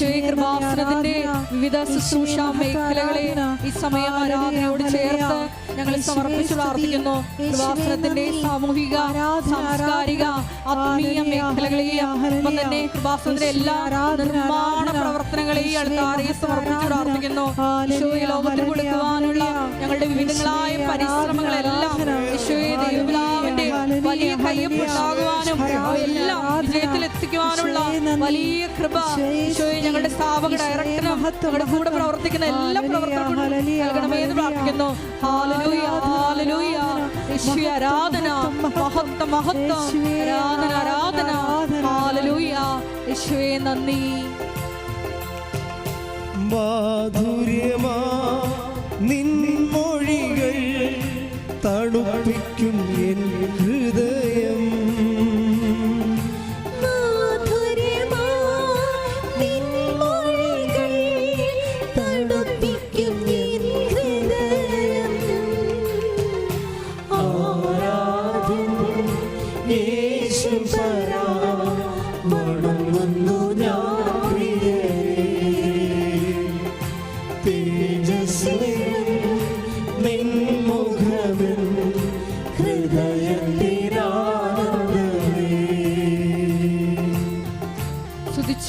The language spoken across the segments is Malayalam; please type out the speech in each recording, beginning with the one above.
ഈശോയെ കൃപാസനത്തിന്റെ വിവിധ ശുശ്രൂഷ മേഖലകളെ ഈ സമയം ആരാധനയോട് ചേർത്ത് ഞങ്ങൾ സമർപ്പിച്ചു പ്രാർത്ഥിക്കുന്നു. കൃപാസനത്തിന്റെ സാമൂഹിക, സാംസ്കാരിക, ആത്മീയ മേഖലകളെയും ഒപ്പം തന്നെ കൃപാസനത്തിന്റെ എല്ലാ നിർമ്മാണ പ്രവർത്തനങ്ങളെയും അടുത്താറിയെ സമർപ്പിച്ചു പ്രാർത്ഥിക്കുന്നു. ഈശോയെ ലോകത്തിൽ കൊടുക്കുവാനുള്ള ഞങ്ങളുടെ വിവിധങ്ങളായ പരിശ്രമങ്ങളെല്ലാം ഈശോയെ ദൈവപിതാവിന്റെ വലിയ കയ്യൊപ്പുണ്ടാകുവാനും എല്ലാം വിജയത്തിലെത്തിക്കുവാനുള്ള വലിയ കൃപ ഈശോയെ ഞങ്ങളുടെ സ്ഥാപക ഡയറക്ടറും ഞങ്ങളുടെ കൂടെ പ്രവർത്തിക്കുന്ന എല്ലാ പ്രവർത്തകർക്കും നൽകണമെന്ന് പ്രാർത്ഥിക്കുന്നു. Hallelujah, hallelujah. ഈശോയെ ആരാധന, മഹത്വം, മഹത്വം, ആരാധന, ആരാധന. ഹല്ലേലൂയ. ഈശോയെ നന്ദി. മാധുര്യമാ നിൻ മൊഴികൾ തണുപ്പിക്കും എൻ ഹൃദയം.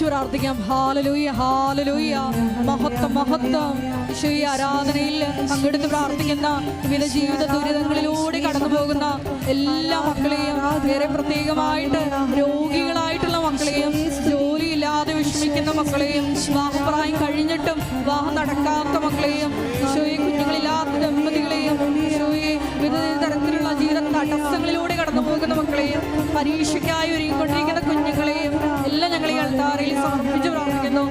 പ്രാർത്ഥിക്കാം. ഹല്ലേലൂയ, ഹല്ലേലൂയ. മഹത്വം, മഹത്വം. ഈശോയെ ആരാധനയിൽ പങ്കെടുത്ത് പ്രാർത്ഥിക്കുന്ന വിവിധ ജീവിത ദുരിതങ്ങളിലൂടെ കടന്നു പോകുന്ന എല്ലാ മക്കളെയും, വേറെ പ്രത്യേകമായിട്ട് രോഗികളായിട്ടുള്ള മക്കളെയും, ജോലിയില്ലാതെ വിഷമിക്കുന്ന മക്കളെയും, വിവാഹപ്രായം കഴിഞ്ഞിട്ടും വിവാഹം നടക്കാത്ത മക്കളെയും, ഈശോയെ കുഞ്ഞുങ്ങളില്ലാത്ത ദമ്പതികളെയും, ഈശോയെ വിവിധ തരത്തിലുള്ള ജീവിത തടസ്സങ്ങളിലൂടെ കടന്നു പോകുന്ന മക്കളെയും, പരീക്ഷയ്ക്കായി ഒരുങ്ങിക്കൊണ്ടിരിക്കുന്ന കുഞ്ഞുങ്ങളെയും എല്ലാം ഞങ്ങൾ ഈ അൾത്താരയിൽ സമർപ്പിച്ച് പ്രാർത്ഥിക്കുന്നു.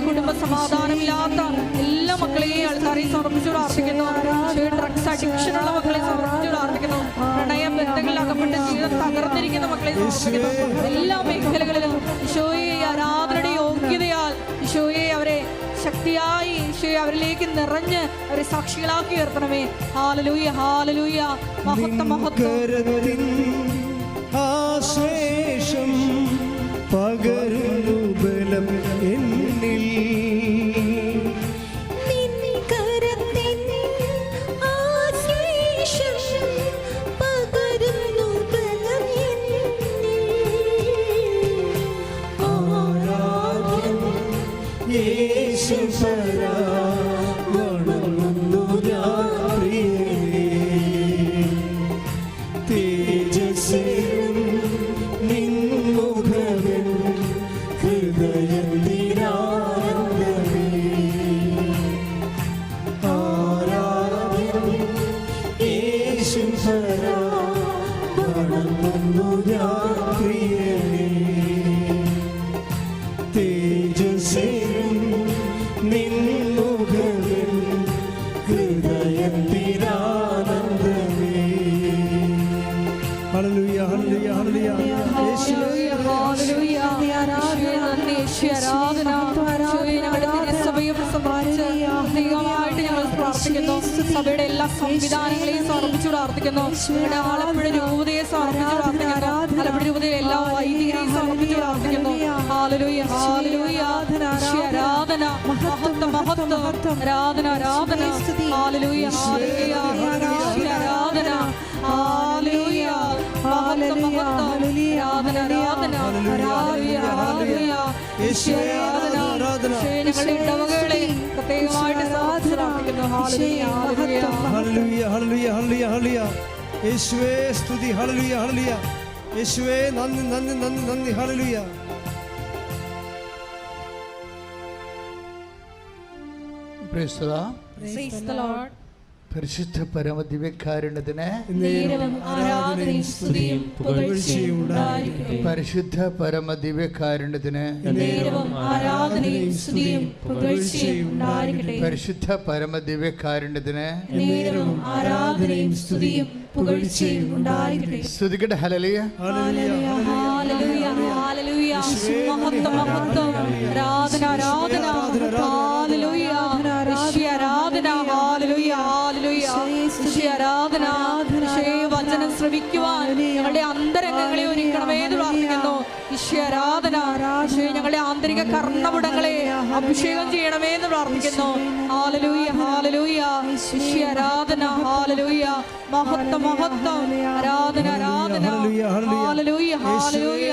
കുടുംബ സമാധാനമില്ലാത്ത എല്ലാ മക്കളെയും അൾത്താരയിൽ സമർപ്പിച്ച് പ്രാർത്ഥിക്കുന്നു. ഡ്രഗ്സ് അഡിക്ഷനുള്ള മക്കളെ സമർപ്പിച്ച് പ്രാർത്ഥിക്കുന്നു. പ്രണയ ബന്ധങ്ങളിൽ അകപ്പെട്ട് ജീവിതം തകർന്നിരിക്കുന്ന മക്കളെ സമർപ്പിക്കുന്നു. എല്ലാ മേഖലകളിലും ഈശോയെ ആരാധനയുടെ യോഗ്യതയാൽ ഈശോയെ അവരെ ശക്തിയായി ഈശോയെ അവരിലേക്ക് നിറഞ്ഞ് അവരെ സാക്ഷികളാക്കി ഉയർത്തണമേ. ഹല്ലേലൂയ, ഹല്ലേലൂയ. മഹത്വം, മഹത്വം. ആശേഷം പകരുന്നു ബലം എന്നിൽ. സഭയുടെ എല്ലാ സംവിധാനങ്ങളെയും സമർപ്പിച്ചു പ്രാർത്ഥിക്കുന്നു. ആലപ്പുഴ രൂപതയെ സമർപ്പിച്ചു പ്രാർത്ഥിക്കുന്നു. ആലപ്പുഴ രൂപതയെ എല്ലാ വൈദികരെയും സമർപ്പിച്ചു പ്രാർത്ഥിക്കുന്നു. ഹല്ലേലൂയ, ഹല്ലേലൂയ. ആരാധന, മഹത്വം, മഹത്വം. ആരാധന, ആരാധന. ഹല്ലേലൂയ, ഹല്ലേലൂയ. ആരാധന, ഹല്ലേലൂയ. മഹത്വം, മഹത്വം. ആരാധന, ആരാധന. ഹല്ലേലൂയ, ഹല്ലേലൂയ. ഞങ്ങളുടെ ഇടവകളെ പ്രത്യേകമായിട്ട് പ്രാർത്ഥിക്കുന്നു. ഹല്ലേലൂയ, ഹല്ലേലൂയ, ഹല്ലേലൂയ, ഹല്ലേലൂയ. യേശുവേ സ്തുതി. ഹല്ലേലൂയ, ഹല്ലേലൂയ. യേശുവേ നന്ദി, നന്ദി, നന്ദി, നന്ദി. Hallelujah. Praise the Lord. Praise the Lord. പരിശുദ്ധ പരമദിവ്യകാരുണ്യത്തിന് പരിശുദ്ധ പരമദിവ്യകാരുണ്യത്തിന് പരിശുദ്ധ പരമദിവ്യകാരുണ്യത്തിന് സ്തുതിക്കട്ടെ. ഹല്ലേലൂയ, ഹല്ലേലൂയ, ഹല്ലേലൂയ, ഹല്ലേലൂയ. മഹത്വം, മഹത്വം. ആരാധന, ആരാധന. ഹല്ലേലൂയ, ആരാധന. ഹല്ലേലൂയ, ഹല്ലേലൂയ. ആരാധന. വചനം ശ്രവിക്കുവാൻ ഞങ്ങളുടെ അന്തരംഗങ്ങളെ ഒരുക്കണമേ എന്ന് പ്രാർത്ഥിക്കുന്നു. ആരാധന. ഈശോയെ, ഞങ്ങളുടെ ആന്തരിക കർണപുടങ്ങളെ അഭിഷേകം ചെയ്യണമേ എന്ന് പ്രാർത്ഥിക്കുന്നു. Hallelujah, hallelujah. ഈശോയെ ആരാധന. ഹല്ലേലൂയ. മഹത്വം, മഹത്വം. ആരാധന, ആരാധന. ഹല്ലേലൂയ, ഹല്ലേലൂയ.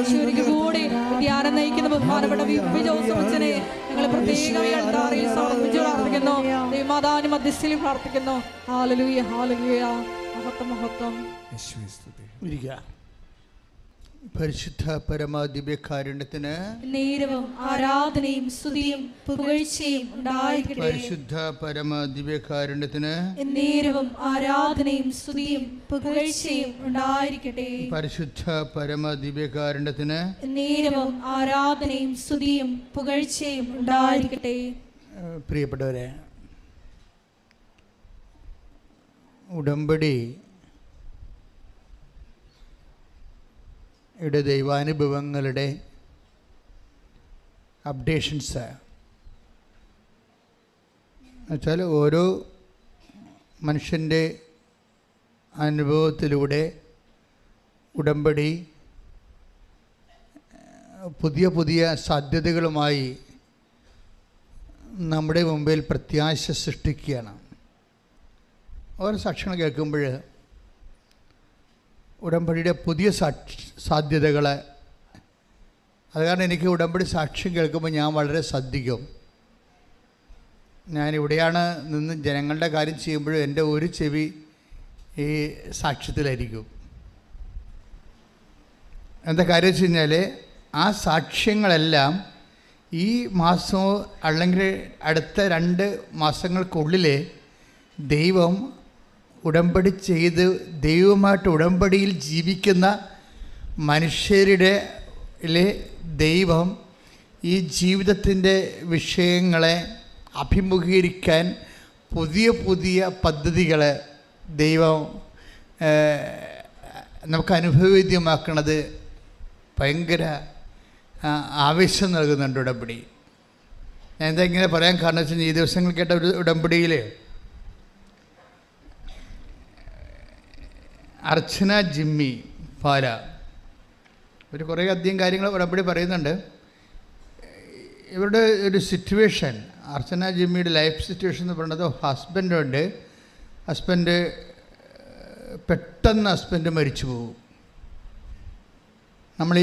ഈശോയ്ക്ക് കൂടി ധ്യാനം നയിക്കുന്ന ബഹുമാനപ്പെട്ട വി ജോസഫ് അച്ഛനെ ഞങ്ങൾ പ്രത്യേകമായി അൾത്താരയിൽ സമർപ്പിച്ച് പ്രാർത്ഥിക്കുന്നു. ദൈവമാതാവിന്റെ മധ്യസ്ഥയിൽ പ്രാർത്ഥിക്കുന്നു. ഹല്ലേലൂയ, ഹല്ലേലൂയ. മഹത്വം, മഹത്വം. ഇരിക്കുക. പരിശുദ്ധ പരമദിവ്യകാരുണ്യത്തിന് നേരവും ആരാധനയും സ്തുതിയും പുകഴ്ചയും ഉണ്ടായിരിക്കട്ടെ. പരിശുദ്ധ പരമദിവ്യകാരുണ്യത്തിന് നേരവും ആരാധനയും സ്തുതിയും പുകഴ്ചയും ഉണ്ടായിരിക്കട്ടെ. പരിശുദ്ധ പരമദിവ്യകാരുണ്യത്തിന് നേരവും ആരാധനയും സ്തുതിയും പുകഴ്ചയും ഉണ്ടായിരിക്കട്ടെ. പ്രിയപ്പെട്ടവരെ, ഉടമ്പടി യുടെ ദൈവാനുഭവങ്ങളുടെ അപ്ഡേഷൻസ് എന്നുവെച്ചാൽ ഓരോ മനുഷ്യൻ്റെ അനുഭവത്തിലൂടെ ഉടമ്പടി പുതിയ പുതിയ സാധ്യതകളുമായി നമ്മുടെ മുമ്പിൽ പ്രത്യാശ സൃഷ്ടിക്കുകയാണ്. ഓരോ സാക്ഷ്യങ്ങൾ കേൾക്കുമ്പോൾ ഉടമ്പടിയുടെ പുതിയ സാധ്യതകൾ, അത് കാരണം എനിക്ക് ഉടമ്പടി സാക്ഷ്യം കേൾക്കുമ്പോൾ ഞാൻ വളരെ ശ്രദ്ധിക്കും. ഞാനിവിടെയാണ് നിന്ന് ജനങ്ങളുടെ കാര്യം ചെയ്യുമ്പോഴും എൻ്റെ ഒരു ചെവി ഈ സാക്ഷ്യത്തിലായിരിക്കും. എന്താ കാര്യം വെച്ച് കഴിഞ്ഞാൽ ആ സാക്ഷ്യങ്ങളെല്ലാം ഈ മാസമോ അല്ലെങ്കിൽ അടുത്ത 2 മാസങ്ങൾക്കുള്ളിൽ ദൈവം ഉടമ്പടി ചെയ്ത് ദൈവമായിട്ട് ഉടമ്പടിയിൽ ജീവിക്കുന്ന മനുഷ്യരുടെ ദൈവം ഈ ജീവിതത്തിൻ്റെ വിഷയങ്ങളെ അഭിമുഖീകരിക്കാൻ പുതിയ പുതിയ പദ്ധതികൾ ദൈവം നമുക്ക് അനുഭവവേദ്യമാക്കുന്നത് ഭയങ്കര ആവേശം നൽകുന്നുണ്ട് ഉടമ്പടി. ഞാൻ എന്താ ഇങ്ങനെ പറയാൻ കാരണം വെച്ച് കഴിഞ്ഞാൽ ഈ ദിവസങ്ങൾ കേട്ട ഒരു ഉടമ്പടിയിൽ അർച്ചന ജിമ്മി പാല ഒരു കുറേ അധികം കാര്യങ്ങൾ ഉടമ്പടി പറയുന്നുണ്ട്. ഇവരുടെ ഒരു സിറ്റുവേഷൻ, അർച്ചന ജിമ്മിയുടെ ലൈഫ് സിറ്റുവേഷൻ എന്ന് പറയുന്നത് ഹസ്ബൻഡ് പെട്ടെന്ന് മരിച്ചു പോകും. നമ്മൾ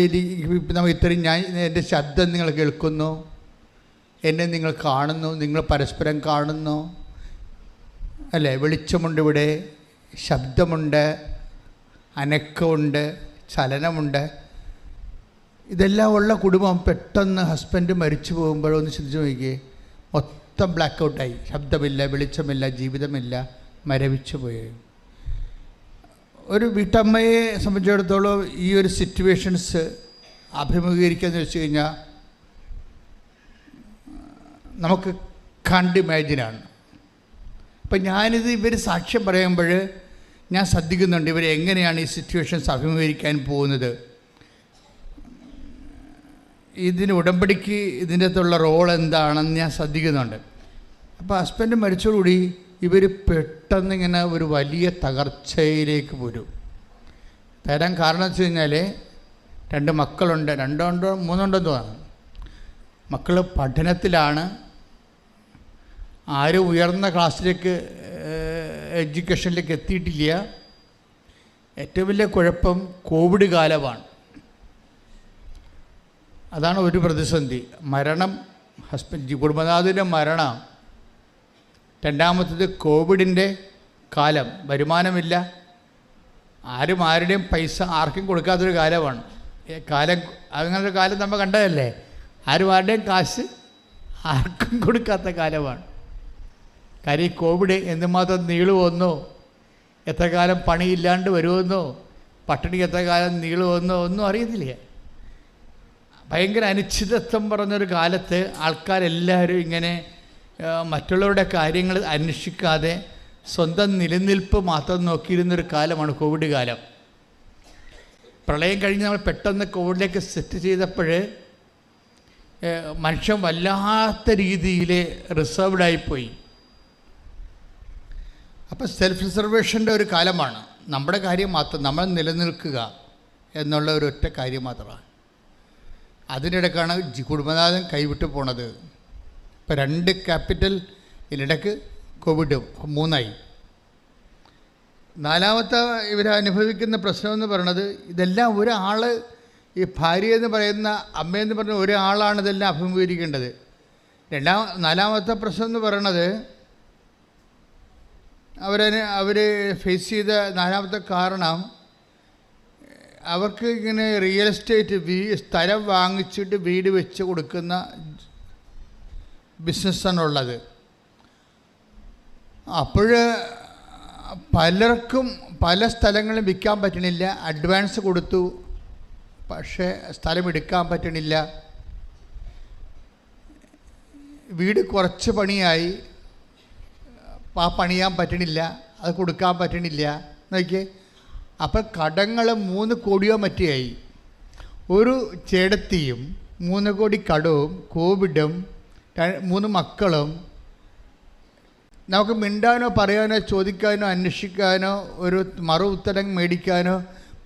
ഇത്രയും എൻ്റെ ശബ്ദം നിങ്ങൾ കേൾക്കുന്നു, എന്നെ നിങ്ങൾ കാണുന്നു, നിങ്ങൾ പരസ്പരം കാണുന്നു അല്ലേ, വെളിച്ചമുണ്ട്, ഇവിടെ ശബ്ദമുണ്ട്, അനക്കമുണ്ട്, ചലനമുണ്ട്, ഇതെല്ലാം ഉള്ള കുടുംബം പെട്ടെന്ന് ഹസ്ബൻഡ് മരിച്ചു പോകുമ്പോഴൊന്ന് ചിന്തിച്ച് നോക്കിയേ, മൊത്തം ബ്ലാക്ക് ഔട്ടായി, ശബ്ദമില്ല, വെളിച്ചമില്ല, ജീവിതമില്ല, മരവിച്ചു പോയി. ഒരു വീട്ടമ്മയെ സംബന്ധിച്ചിടത്തോളം ഈ ഒരു സിറ്റുവേഷൻസ് അഭിമുഖീകരിക്കാമെന്ന് വെച്ച് കഴിഞ്ഞാൽ നമുക്ക് കണ്ട് ഇമാജിനാണ്. അപ്പം ഞാനിത് ഇവർ സാക്ഷ്യം പറയുമ്പോൾ ഞാൻ ശ്രദ്ധിക്കുന്നുണ്ട് ഇവർ എങ്ങനെയാണ് ഈ സിറ്റുവേഷൻസ് അഭിമുഖീകരിക്കാൻ പോകുന്നത്. ഇതിന് ഉടമ്പടിക്ക് ഇതിൻ്റെ അകത്തുള്ള റോൾ എന്താണെന്ന് ഞാൻ ശ്രദ്ധിക്കുന്നുണ്ട്. അപ്പോൾ ഹസ്ബൻഡ് മരിച്ചതോടുകൂടി ഇവർ പെട്ടെന്ന് ഇങ്ങനെ ഒരു വലിയ തകർച്ചയിലേക്ക് വരും. തരാൻ കാരണം വെച്ച് കഴിഞ്ഞാൽ 2 മക്കളുണ്ട്, 2 3 തോന്നുന്നു. മക്കൾ പഠനത്തിലാണ്, ആരും ഉയർന്ന ക്ലാസ്സിലേക്ക് എഡ്യൂക്കേഷനിലേക്ക് എത്തിയിട്ടില്ല. ഏറ്റവും വലിയ കുഴപ്പം കോവിഡ് കാലമാണ്. അതാണ് ഒരു പ്രതിസന്ധി. മരണം, കുടുംബനാഥൻ്റെ മരണം. രണ്ടാമത്തേത് കോവിഡിൻ്റെ കാലം, വരുമാനമില്ല, ആരുടെയും പൈസ ആർക്കും കൊടുക്കാത്തൊരു കാലമാണ്. അങ്ങനൊരു കാലം നമ്മൾ കണ്ടതല്ലേ, ആരുടെയും കാശ് ആർക്കും കൊടുക്കാത്ത കാലമാണ്. കാര്യം ഈ കോവിഡ് എന്തുമാത്രം നീളുവന്നോ, എത്ര കാലം പണിയില്ലാണ്ട് വരുമെന്നോ, പട്ടിണി എത്ര കാലം നീളുവന്നോ ഒന്നും അറിയത്തില്ല. ഭയങ്കര അനിശ്ചിതത്വം പറഞ്ഞൊരു കാലത്ത് ആൾക്കാരെല്ലാവരും ഇങ്ങനെ മറ്റുള്ളവരുടെ കാര്യങ്ങൾ അന്വേഷിക്കാതെ സ്വന്തം നിലനിൽപ്പ് മാത്രം നോക്കിയിരുന്നൊരു കാലമാണ് കോവിഡ് കാലം. പ്രളയം കഴിഞ്ഞ് നമ്മൾ പെട്ടെന്ന് കോവിഡിലേക്ക് സെറ്റ് ചെയ്തപ്പോൾ മനുഷ്യൻ വല്ലാത്ത രീതിയിൽ റിസർവ്ഡായിപ്പോയി. അപ്പോൾ സെൽഫ് റിസർവേഷൻ്റെ ഒരു കാലമാണ്. നമ്മുടെ കാര്യം മാത്രം, നമ്മൾ നിലനിൽക്കുക എന്നുള്ള ഒരു ഒറ്റ കാര്യം മാത്രമാണ്. അതിനിടക്കാണ് കുടുംബനാഥൻ കൈവിട്ട് പോണത്. ഇപ്പം 2 ക്യാപിറ്റൽ ഇതിനിടക്ക് കോവിഡ് 3ആയി. 4മത്തെ ഇവരനുഭവിക്കുന്ന പ്രശ്നമെന്ന് പറയണത് ഇതെല്ലാം ഒരാൾ, ഈ ഭാര്യ എന്ന് പറയുന്ന അമ്മയെന്ന് പറഞ്ഞ ഒരാളാണ് ഇതെല്ലാം അഭിമുഖീകരിക്കേണ്ടത്. 4മത്തെ പ്രശ്നം എന്ന് പറയണത് അവർ ഫേസ് ചെയ്ത 4മത്തെ കാരണം, അവർക്ക് ഇങ്ങനെ റിയൽ എസ്റ്റേറ്റ് സ്ഥലം വാങ്ങിച്ചിട്ട് വീട് വെച്ച് കൊടുക്കുന്ന ബിസിനസ്സാണുള്ളത്. അപ്പോൾ പലർക്കും പല സ്ഥലങ്ങളും വിൽക്കാൻ പറ്റണില്ല. അഡ്വാൻസ് കൊടുത്തു, പക്ഷേ സ്ഥലം എടുക്കാൻ പറ്റണില്ല. വീട് കുറച്ച് പണിയായി, പണിയാൻ പറ്റണില്ല, അത് കൊടുക്കാൻ പറ്റണില്ല നോക്കിയേ. അപ്പം കടങ്ങൾ 3 കോടിയോ മറ്റേയായി. ഒരു ചേടത്തിയും 3 കോടി കടവും കോവിഡും 3 മക്കളും. നമുക്ക് മിണ്ടാനോ പറയാനോ ചോദിക്കാനോ അന്വേഷിക്കാനോ ഒരു മറു ഉത്തരം മേടിക്കാനോ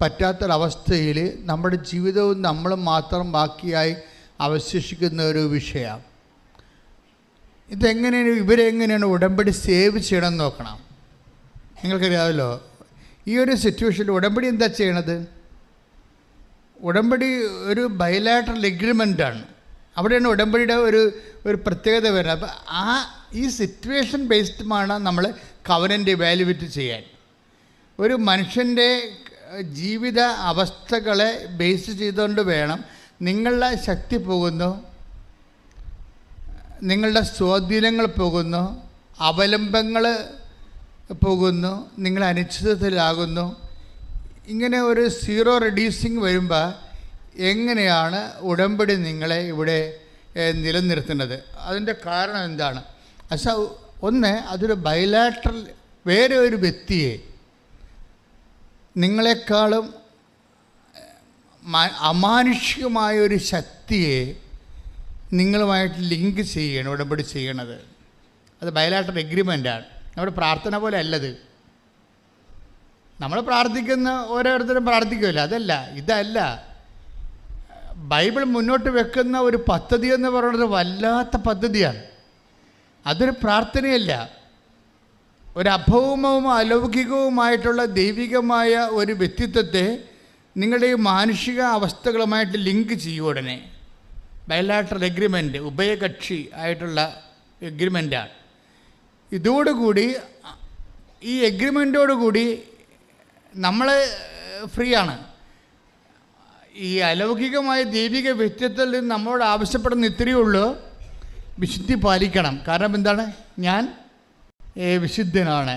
പറ്റാത്തൊരവസ്ഥയിൽ നമ്മുടെ ജീവിതവും നമ്മളും മാത്രം ബാക്കിയായി അവശേഷിക്കുന്ന ഒരു വിഷയമാണ്. ഇവരെങ്ങനെയാണ് ഉടമ്പടി സേവ് ചെയ്യണമെന്ന് നോക്കണം. നിങ്ങൾക്കറിയാമല്ലോ, ഈ ഒരു സിറ്റുവേഷനിൽ ഉടമ്പടി എന്താ ചെയ്യണത്? ഉടമ്പടി ഒരു ബൈലാറ്ററൽ എഗ്രിമെൻ്റാണ്. അവിടെയാണ് ഉടമ്പടിയുടെ ഒരു പ്രത്യേകത വരുന്നത്. അപ്പോൾ ഈ സിറ്റുവേഷൻ ബേസ്ഡാണ് നമ്മൾ കവനൻ്റ് ഇവാലുവേറ്റ് ചെയ്യാൻ. ഒരു മനുഷ്യൻ്റെ ജീവിത അവസ്ഥകളെ ബേസ് ചെയ്തുകൊണ്ട് വേണം. നിങ്ങളുടെ ശക്തി പോകുന്നു, നിങ്ങളുടെ സ്വാധീനങ്ങൾ പോകുന്നു, അവലംബങ്ങൾ പോകുന്നു, നിങ്ങൾ അനിശ്ചിതത്തിലാകുന്നു. ഇങ്ങനെ ഒരു സീറോ റെഡ്യൂസിങ് വരുമ്പോൾ എങ്ങനെയാണ് ഉടമ്പടി നിങ്ങളെ ഇവിടെ നിലനിർത്തുന്നത്? അതിൻ്റെ കാരണം എന്താണ്? അതൊരു ബൈലാറ്ററൽ, വേറെ ഒരു വ്യക്തിയെ നിങ്ങളെക്കാളും അമാനുഷികമായൊരു ശക്തിയെ നിങ്ങളുമായിട്ട് ലിങ്ക് ചെയ്യണം ഉടമ്പടി ചെയ്യണത്. അത് ബൈലാറ്ററൽ എഗ്രിമെൻ്റാണ്. നമ്മുടെ പ്രാർത്ഥന പോലെ അല്ലത്. നമ്മൾ പ്രാർത്ഥിക്കുന്ന ഓരോരുത്തരും പ്രാർത്ഥിക്കുമല്ലോ, ഇതല്ല. ബൈബിൾ മുന്നോട്ട് വെക്കുന്ന ഒരു പദ്ധതി എന്ന് പറയുന്നത് വല്ലാത്ത പദ്ധതിയാണ്. അതൊരു പ്രാർത്ഥനയല്ല, ഒരു അഭൗമവും അലൗകികവുമായിട്ടുള്ള ദൈവികമായ ഒരു വ്യക്തിത്വത്തെ നിങ്ങളുടെ ഈ മാനുഷിക അവസ്ഥകളുമായിട്ട് ലിങ്ക് ചെയ്യും. ഉടനെ ബൈലാറ്ററൽ എഗ്രിമെൻ്റ് ഉഭയകക്ഷി ആയിട്ടുള്ള എഗ്രിമെൻ്റാണ്. ഇതോടുകൂടി, ഈ എഗ്രിമെൻറ്റോടുകൂടി നമ്മൾ ഫ്രീ ആണ്. ഈ അലൗകികമായ ദൈവിക വ്യക്തിത്വത്തിൽ നിന്ന് നമ്മളോട് ആവശ്യപ്പെടുന്ന ഇത്രയേ ഉള്ളൂ, വിശുദ്ധി പാലിക്കണം. കാരണം എന്താണ്? ഞാൻ വിശുദ്ധനാണ്.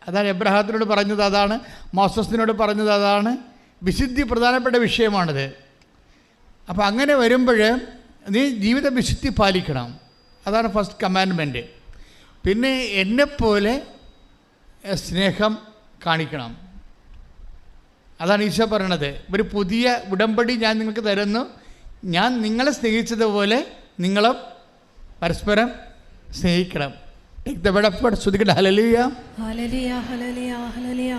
അതാണ് എബ്രഹാത്തിനോട് പറഞ്ഞത്, അതാണ് മോസസിനോട് പറഞ്ഞത്, അതാണ്. വിശുദ്ധി പ്രധാനപ്പെട്ട വിഷയമാണിത്. അപ്പോൾ അങ്ങനെ വരുമ്പോൾ നീ ജീവിത വിശുദ്ധി പാലിക്കണം. അതാണ് ഫസ്റ്റ് കമാൻഡ്മെൻറ്റ്. പിന്നെ എന്നെപ്പോലെ സ്നേഹം കാണിക്കണം. അതാണ് ഈശോ പറയണത്. ഒരു പുതിയ ഉടമ്പടി ഞാൻ നിങ്ങൾക്ക് തരുന്നു, ഞാൻ നിങ്ങളെ സ്നേഹിച്ചതുപോലെ നിങ്ങളും പരസ്പരം സ്നേഹിക്കണം. ശ്രദ്ധിക്കട്ടെ. ഹല്ലേലൂയ, ഹല്ലേലൂയ, ഹല്ലേലൂയ, ഹല്ലേലൂയ.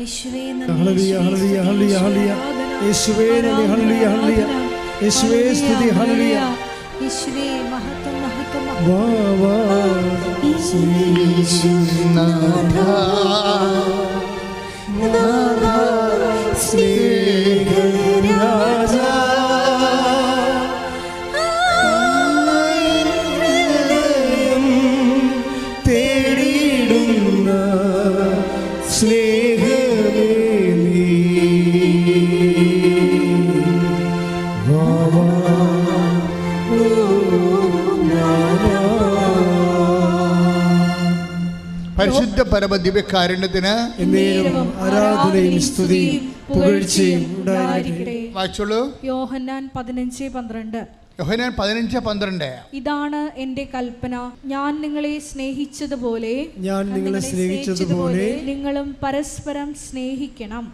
യേശുവേ ഹല്ലേലൂയ, ഹല്ലേലൂയ, ഹല്ലേലൂയ, ഹല്ലേലൂയ. യേശുവേ നന്ദി, ഹല്ലേലൂയ, ഹല്ലേലൂയ. യേശുവേ സ്തുതി, ഹല്ലേലൂയ. യേശുവേ മഹത്വം, മഹത്വം, വാ വാ യേശുനാഥ സ്നേഹരാജാ തേടിടുന്ന സ്നേഹമേ നീ. വാ വാ പരിശുദ്ധ പരമദിവ്യകാരുണ്യത്തിന് എന്നേരവും ആരാധനയും സ്തുതിയും പുകഴ്ചയും ഉണ്ടായിരിക്കട്ടെ. വായിച്ചോളൂ. യോഹന്നാൻ 15:12. യോഹന്നാൻ 15:12. ഇതാണ് എൻ്റെ കൽപ്പന, ഞാൻ നിങ്ങളെ സ്നേഹിച്ചതുപോലെ നിങ്ങളും പരസ്പരം സ്നേഹിക്കണം.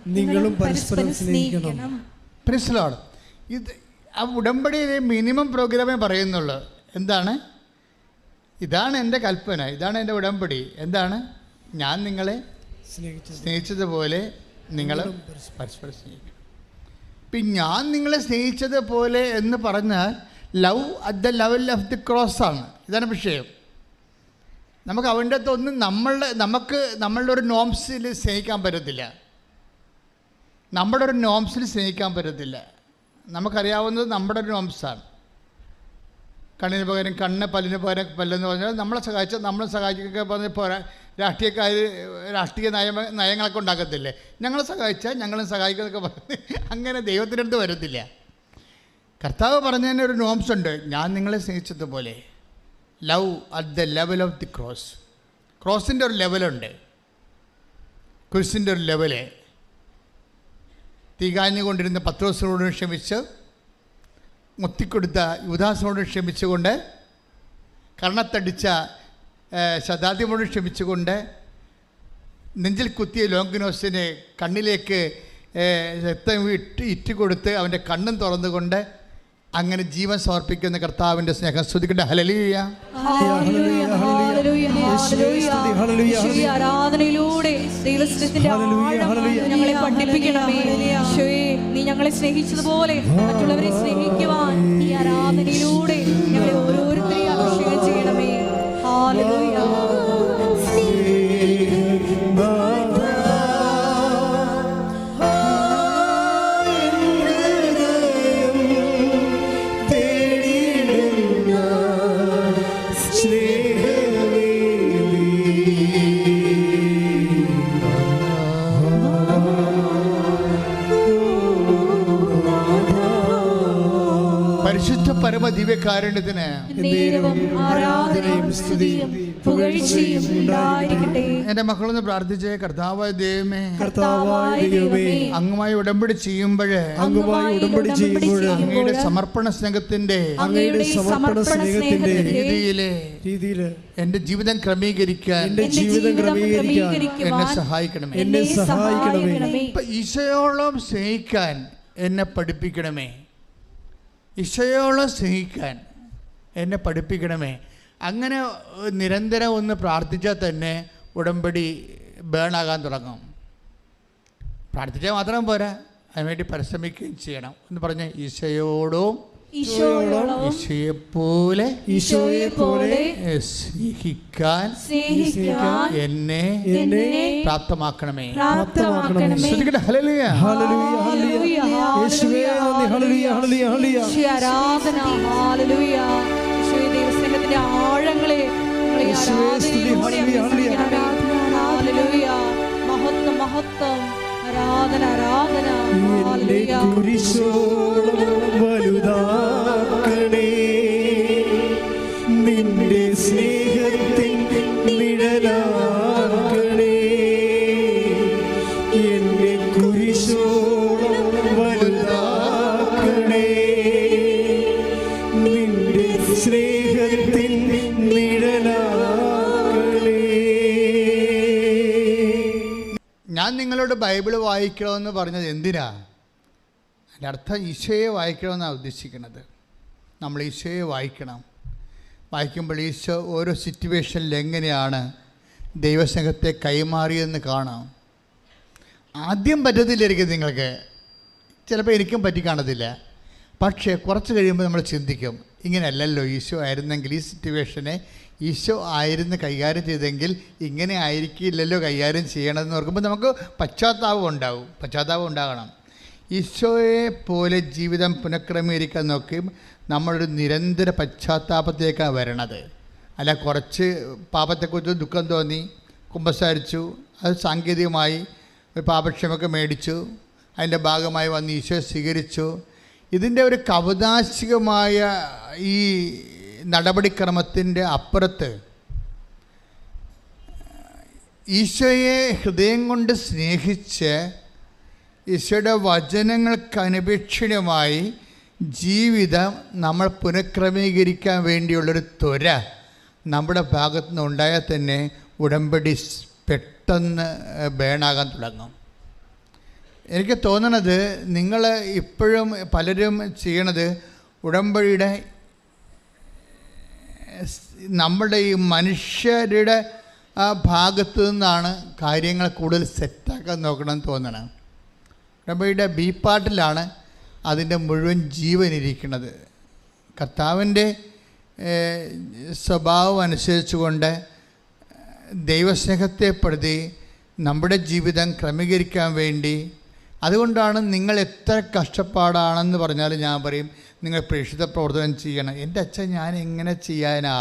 Price the Lord. ഇത് ആ ഉടമ്പടിയിലെ മിനിമം പ്രോഗ്രാമേ പറയുന്നുള്ളൂ. എന്താണ്? ഇതാണ് എൻ്റെ കൽപ്പന, ഇതാണ് എൻ്റെ ഉടമ്പടി. എന്താണ്? ഞാൻ നിങ്ങളെ സ്നേഹിച്ചതുപോലെ നിങ്ങൾ പരസ്പരം സ്നേഹിക്കണം. ഇപ്പം ഞാൻ നിങ്ങളെ സ്നേഹിച്ചതുപോലെ എന്ന് പറഞ്ഞാൽ love at the level of the ക്രോസാണ്. ഇതാണ് വിഷയം. നമുക്ക് അവൻ്റെ അകത്തൊന്നും നമ്മളുടെ ഒരു നോംസിൽ സ്നേഹിക്കാൻ പറ്റത്തില്ല. നമ്മുടെ ഒരു നോംസിൽ സ്നേഹിക്കാൻ പറ്റത്തില്ല. നമുക്കറിയാവുന്നത് നമ്മുടെ ഒരു നോംസാണ്. കണ്ണിന് പകരം കണ്ണ്, പല്ലിന് പകരം പല്ലെന്ന് പറഞ്ഞാൽ നമ്മളെ സഹായിച്ചൊക്കെ പറഞ്ഞ് പോരാ. രാഷ്ട്രീയ നയങ്ങളൊക്കെ ഉണ്ടാക്കത്തില്ലേ, ഞങ്ങളെ സഹായിച്ചാൽ ഞങ്ങളും സഹായിക്കുന്നതൊക്കെ പറഞ്ഞ് അങ്ങനെ ദൈവത്തിൻ്റെ അടുത്ത് വരത്തില്ല. കർത്താവ് പറഞ്ഞതിന് ഒരു നോംസ് ഉണ്ട്. ഞാൻ നിങ്ങളെ സ്നേഹിച്ചതുപോലെ love at the level of the cross. ക്രോസിൻ്റെ ഒരു ലെവലുണ്ട്, കുരിശിൻ്റെ ഒരു ലെവല്. തീകാഞ്ഞുകൊണ്ടിരുന്ന പത്രോസിനോട് ക്ഷമിച്ച്, മുത്തിക്കൊടുത്ത യൂദാസിനോട് ക്ഷമിച്ചുകൊണ്ട്, കർണത്തടിച്ച ശതാദ്യമോട് ക്ഷമിച്ചുകൊണ്ട്, നെഞ്ചിൽ കുത്തിയ ലോങ്കിനോസിന് കണ്ണിലേക്ക് രക്തം ഇറ്റുകൊടുത്ത് അവൻ്റെ കണ്ണും തുറന്നുകൊണ്ട് അങ്ങനെ ജീവൻ സമർപ്പിക്കുന്ന കർത്താവിൻ്റെ സ്നേഹം സ്തുതിക്കട്ടെ. ഹല്ലേലൂയ. ആരാധനയിലൂടെ ദൈവസ്നേഹത്തിന്റെ ആഴം ഞങ്ങളെ പഠിപ്പിക്കണമേ. ഈശോയെ, നീ ഞങ്ങളെ സ്നേഹിച്ചതുപോലെ മറ്റുള്ളവരെ സ്നേഹിക്കുവാൻ ഈ ആരാധനയിലൂടെ ഞങ്ങളെ ഓരോരുത്തരെയും അഭിഷേകം ചെയ്യണമേ. ഹല്ലേലൂയ. പരിശുദ്ധ പരമ ദിവ്യകാരുണ്യത്തിന് ആരാധനയും സ്തുതിയും പുകഴ്ചയും ഉണ്ടായിരിക്കട്ടെ. എൻ്റെ മക്കളൊന്ന് പ്രാർത്ഥിച്ചേ. കർത്താവായ ദൈവമേ, അങ്ങുമായി ഉടമ്പടി ചെയ്യുമ്പോൾ അങ്ങയുടെ സമർപ്പണ സ്നേഹത്തിന്റെ രീതിയിൽ എൻ്റെ ജീവിതം ക്രമീകരിക്കാൻ എന്നെ സഹായിക്കണമേ. ഇപ്പൊ ഈശോയോളം സ്നേഹിക്കാൻ എന്നെ പഠിപ്പിക്കണമേ. ഈശോയോളം സ്നേഹിക്കാൻ എന്നെ പഠിപ്പിക്കണമേ. അങ്ങനെ നിരന്തരം ഒന്ന് പ്രാർത്ഥിച്ചാൽ തന്നെ ഉടമ്പടി ബേണാകാൻ തുടങ്ങും. പ്രാർത്ഥിച്ചാൽ മാത്രം പോരാ, അതിനുവേണ്ടി പരിശ്രമിക്കുകയും ചെയ്യണം. എന്ന് പറഞ്ഞ ഈശോയോടും ഈശോയെപ്പോലെ സ്നേഹിക്കാൻ എന്നെ പ്രാപ്തമാക്കണമേ. ഹല്ലേലൂയ. ദൈവസ്നേഹത്തിന്റെ ആഴങ്ങളെ മഹത്വം മഹത്വം ആരാധന ആരാധന. വലുതാക്കണേ നിന്റെ സ്നേഹത്തിൻ നിഴലാക്കണേ. എന്നെ കുരിശോളം വലുതാക്കണേ നിന്റെ സ്നേഹത്തിൻ നിഴലാക്കണേ. ഞാൻ നിങ്ങളോട് ബൈബിൾ വായിക്കണമെന്ന് പറഞ്ഞത് എന്തിനാ? അതിൻ്റെ അർത്ഥം ഈശോയെ വായിക്കണമെന്നാണ് ഉദ്ദേശിക്കുന്നത്. നമ്മൾ ഈശോയെ വായിക്കുമ്പോൾ ഈശോ ഓരോ സിറ്റുവേഷനിൽ എങ്ങനെയാണ് ദൈവസ്നേഹത്തെ കൈമാറിയെന്ന് കാണാം. ആദ്യം പറ്റത്തില്ലായിരിക്കും നിങ്ങൾക്ക്, ചിലപ്പോൾ എനിക്കും പറ്റി കാണത്തില്ല. പക്ഷേ കുറച്ച് കഴിയുമ്പോൾ നമ്മൾ ചിന്തിക്കും, ഇങ്ങനെയല്ലല്ലോ ഈശോ ആയിരുന്നെങ്കിൽ, ഈ സിറ്റുവേഷനെ ഈശോ ആയിരുന്നു കൈകാര്യം ചെയ്തെങ്കിൽ ഇങ്ങനെ ആയിരിക്കില്ലല്ലോ കൈകാര്യം ചെയ്യണമെന്ന് ഓർക്കുമ്പോൾ നമുക്ക് പശ്ചാത്താപം ഉണ്ടാകണം. ഈശോയെ പോലെ ജീവിതം പുനഃക്രമീകരിക്കാൻ നോക്കി നമ്മളൊരു നിരന്തര പശ്ചാത്താപത്തിലേക്കാണ് വരണത്. അല്ല കുറച്ച് പാപത്തെക്കുറിച്ച് ദുഃഖം തോന്നി കുമ്പസാരിച്ചു, അത് സാങ്കേതികമായി ഒരു പാപക്ഷമൊക്കെ മേടിച്ചു, അതിൻ്റെ ഭാഗമായി വന്ന് ഈശോയെ സ്വീകരിച്ചു. ഇതിൻ്റെ ഒരു കൗതാശികമായ ഈ നടപടിക്രമത്തിൻ്റെ അപ്പുറത്ത് ഈശോയെ ഹൃദയം കൊണ്ട് സ്നേഹിച്ച് ഈശോയുടെ വചനങ്ങൾക്ക് അനപേക്ഷണീയമായി ജീവിതം നമ്മൾ പുനഃക്രമീകരിക്കാൻ വേണ്ടിയുള്ളൊരു ത്വര നമ്മുടെ ഭാഗത്തു നിന്ന് ഉണ്ടായാൽ തന്നെ ഉടമ്പടി പെട്ടെന്ന് ബേണാകാൻ തുടങ്ങും. എനിക്ക് തോന്നണത് നിങ്ങൾ ഇപ്പോഴും പലരും ചെയ്യണത് ഉടമ്പടിയുടെ നമ്മുടെ ഈ മനുഷ്യരുടെ ആ ഭാഗത്തു നിന്നാണ് കാര്യങ്ങൾ കൂടുതൽ സെറ്റാക്കാൻ നോക്കണമെന്ന് തോന്നണം. ഉടമ്പടിയുടെ ബി പാർട്ടിലാണ് അതിൻ്റെ മുഴുവൻ ജീവനിരിക്കുന്നത്. കർത്താവിൻ്റെ സ്വഭാവം അനുസരിച്ചുകൊണ്ട് ദൈവസ്നേഹത്തെ പ്രതി നമ്മുടെ ജീവിതം ക്രമീകരിക്കാൻ വേണ്ടി, അതുകൊണ്ടാണ് നിങ്ങൾ എത്ര കഷ്ടപ്പാടാണെന്ന് പറഞ്ഞാൽ ഞാൻ പറയും നിങ്ങൾ പ്രേക്ഷിത പ്രവർത്തനം ചെയ്യണം. എൻ്റെ അച്ഛൻ ഞാൻ എങ്ങനെ ചെയ്യാനാ?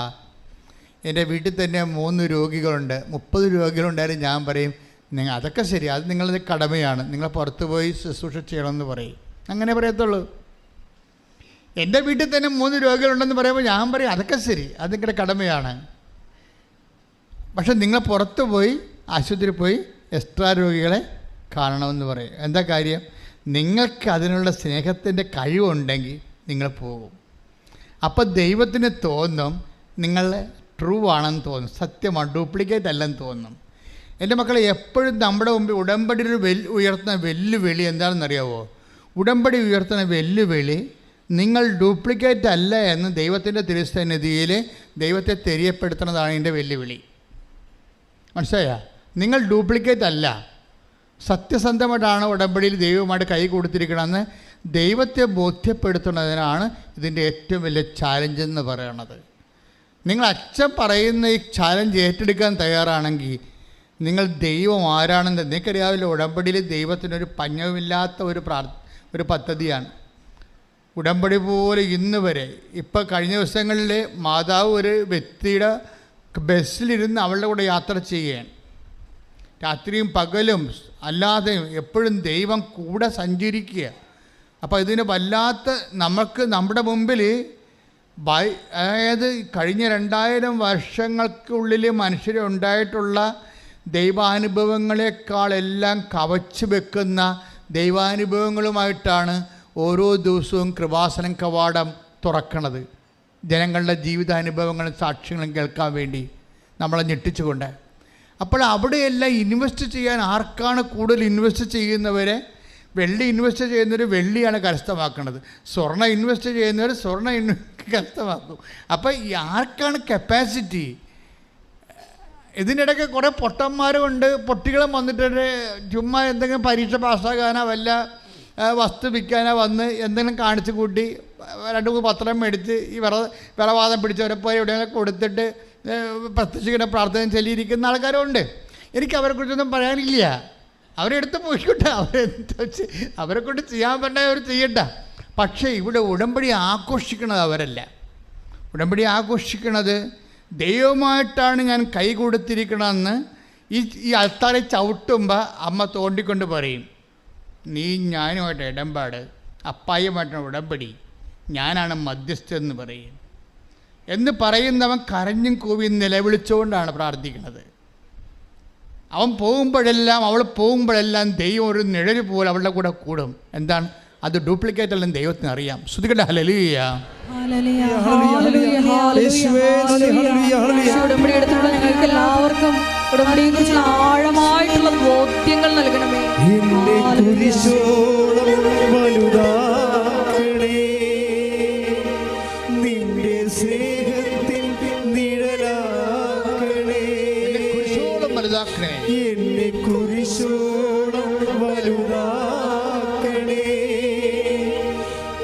എൻ്റെ വീട്ടിൽ തന്നെ 3 രോഗികളുണ്ട്, 30 രോഗികളുണ്ടായാലും ഞാൻ പറയും നിങ്ങൾ അതൊക്കെ ശരി, അത് നിങ്ങളുടെ കടമയാണ്, നിങ്ങൾ പുറത്ത് പോയി ശുശ്രൂഷ ചെയ്യണമെന്ന് പറയും. അങ്ങനെ പറയത്തുള്ളൂ. എൻ്റെ വീട്ടിൽ തന്നെ 3 രോഗികളുണ്ടെന്ന് പറയുമ്പോൾ ഞാൻ പറയും അതൊക്കെ ശരി, അത് നിങ്ങളുടെ കടമയാണ്. പക്ഷെ നിങ്ങൾ പുറത്ത് പോയി ആശുപത്രിയിൽ പോയി എക്സ്ട്രാ രോഗികളെ കാണണമെന്ന് പറയും. എന്താ കാര്യം? നിങ്ങൾക്ക് അതിനുള്ള സ്നേഹത്തിൻ്റെ കഴിവുണ്ടെങ്കിൽ നിങ്ങൾ പോകും. അപ്പോൾ ദൈവത്തിന് തോന്നും നിങ്ങൾ ട്രൂ ആണെന്ന് തോന്നും, സത്യമാണ്, ഡ്യൂപ്ലിക്കേറ്റ് അല്ലെന്ന് തോന്നും. എൻ്റെ മക്കളെ, എപ്പോഴും നമ്മുടെ മുമ്പിൽ ഉടമ്പടി ഉയർത്തുന്ന വെല്ലുവിളി എന്താണെന്നറിയാവോ? ഉടമ്പടി ഉയർത്തുന്ന വെല്ലുവിളി നിങ്ങൾ ഡ്യൂപ്ലിക്കേറ്റ് അല്ല എന്ന് ദൈവത്തിൻ്റെ തിരുസന്നിധിയിൽ ദൈവത്തെ തെரியപ്പെടുത്തുന്നതാണ് എൻ്റെ വെല്ലുവിളി. മനസ്സിലായോ? നിങ്ങൾ ഡ്യൂപ്ലിക്കേറ്റ് അല്ല, സത്യസന്ധമായിട്ടാണ് ഉടമ്പടിയിൽ ദൈവവുമായിട്ട് കൈ കൊടുത്തിരിക്കണമെന്ന് ദൈവത്തെ ബോധ്യപ്പെടുത്തുന്നതിനാണ് ഇതിൻ്റെ ഏറ്റവും വലിയ ചാലഞ്ച് എന്ന് പറയണത്. നിങ്ങൾ അച്ഛൻ പറയുന്ന ഈ ചാലഞ്ച് ഏറ്റെടുക്കാൻ തയ്യാറാണെങ്കിൽ നിങ്ങൾ ദൈവം ആരാണെന്ന് നിങ്ങൾക്കറിയാവില്ല. ഉടമ്പടിയിൽ ദൈവത്തിനൊരു പഞ്ഞവുമില്ലാത്ത ഒരു പദ്ധതിയാണ് ഉടമ്പടി പോലെ. ഇന്ന് വരെ ഇപ്പോൾ കഴിഞ്ഞ ദിവസങ്ങളിൽ മാതാവ് ഒരു വ്യക്തിയുടെ ബസ്സിലിരുന്ന് അവളുടെ കൂടെ യാത്ര ചെയ്യുകയാണ്. രാത്രിയും പകലും അല്ലാതെയും എപ്പോഴും ദൈവം കൂടെ സഞ്ചരിക്കുക. അപ്പോൾ ഇതിന് വല്ലാത്ത നമ്മുടെ മുമ്പിൽ അതായത് കഴിഞ്ഞ 2000 വർഷങ്ങൾക്കുള്ളിൽ മനുഷ്യരുണ്ടായിട്ടുള്ള ദൈവാനുഭവങ്ങളെക്കാളെല്ലാം കവച്ച് വെക്കുന്ന ദൈവാനുഭവങ്ങളുമായിട്ടാണ് ഓരോ ദിവസവും കൃപാസനം കവാടം തുറക്കണത്. ജനങ്ങളുടെ ജീവിതാനുഭവങ്ങളും സാക്ഷ്യങ്ങളും കേൾക്കാൻ വേണ്ടി നമ്മളെ ഞെട്ടിച്ചുകൊണ്ട്. അപ്പോൾ അവിടെയെല്ലാം ഇൻവെസ്റ്റ് ചെയ്യാൻ ആർക്കാണ് കൂടുതൽ ഇൻവെസ്റ്റ് ചെയ്യുന്നവരെ? വെള്ളി ഇൻവെസ്റ്റ് ചെയ്യുന്നവർ വെള്ളിയാണ് കരസ്ഥമാക്കുന്നത്, സ്വർണ്ണം ഇൻവെസ്റ്റ് ചെയ്യുന്നവർ സ്വർണ്ണം കരസ്ഥമാക്കും. അപ്പോൾ ആർക്കാണ് കപ്പാസിറ്റി? ഇതിനിടയ്ക്ക് കുറേ പൊട്ടന്മാരുമുണ്ട്, പൊട്ടികളും വന്നിട്ട് ചുമ്മാ എന്തെങ്കിലും പരീക്ഷ പാസ്സാകാനോ വല്ല വസ്തു വിൽക്കാനോ വന്ന് എന്തെങ്കിലും കാണിച്ചു കൂട്ടി 2-3 പത്രം മേടിച്ച് ഈ വിറവാദം പിടിച്ചവരെ പോയി എവിടെയെങ്കിലും കൊടുത്തിട്ട് പ്രത്യക്ഷിക്കുന്ന പ്രാർത്ഥന ചൊല്ലിയിരിക്കുന്ന ആൾക്കാരുണ്ട്. എനിക്ക് അവരെക്കുറിച്ചൊന്നും പറയാനില്ല. അവരെടുത്ത് പോയിക്കോട്ടെ, അവരെ കൊണ്ട് ചെയ്യാൻ പറ്റേ അവർ ചെയ്യണ്ട. പക്ഷേ ഇവിടെ ഉടമ്പടി ആഘോഷിക്കുന്നത് അവരല്ല. ഉടമ്പടി ആഘോഷിക്കുന്നത് ദൈവമായിട്ടാണ് ഞാൻ കൈ കൊടുത്തിരിക്കണമെന്ന് ഈ അൾത്താരെ ചവിട്ടുമ്പോൾ അമ്മ തോണ്ടിക്കൊണ്ട് പറയും, നീ ഞാനുമായിട്ട് ഇടമ്പാട്, അപ്പായുമായിട്ടാണ് ഉടമ്പടി, ഞാനാണ് മധ്യസ്ഥെന്ന് പറയും. എന്ന് പറയുന്നവൻ കരഞ്ഞും കൂവിയും നിലവിളിച്ചുകൊണ്ടാണ് പ്രാർത്ഥിക്കുന്നത്. അവൾ പോകുമ്പോഴെല്ലാം ദൈവം ഒരു നിഴല് പോലെ അവളുടെ കൂടെ കൂടും. എന്താണ് അത്? ഡ്യൂപ്ലിക്കേറ്റ് അല്ലെന്ന് ദൈവത്തിന് അറിയാം. ശ്രുതികട്ടെ ഹല്ലേലൂയ. ഉടമ്പടി എടുത്തുള്ള ഞങ്ങൾക്ക് എല്ലാവർക്കും ഉടമ്പടിയെ കുറിച്ചുള്ള ആഴമായിട്ടുള്ള ബോധ്യങ്ങൾ നൽകണമേ. എന്നെ കുരിശോളം വലുതാക്കണേ,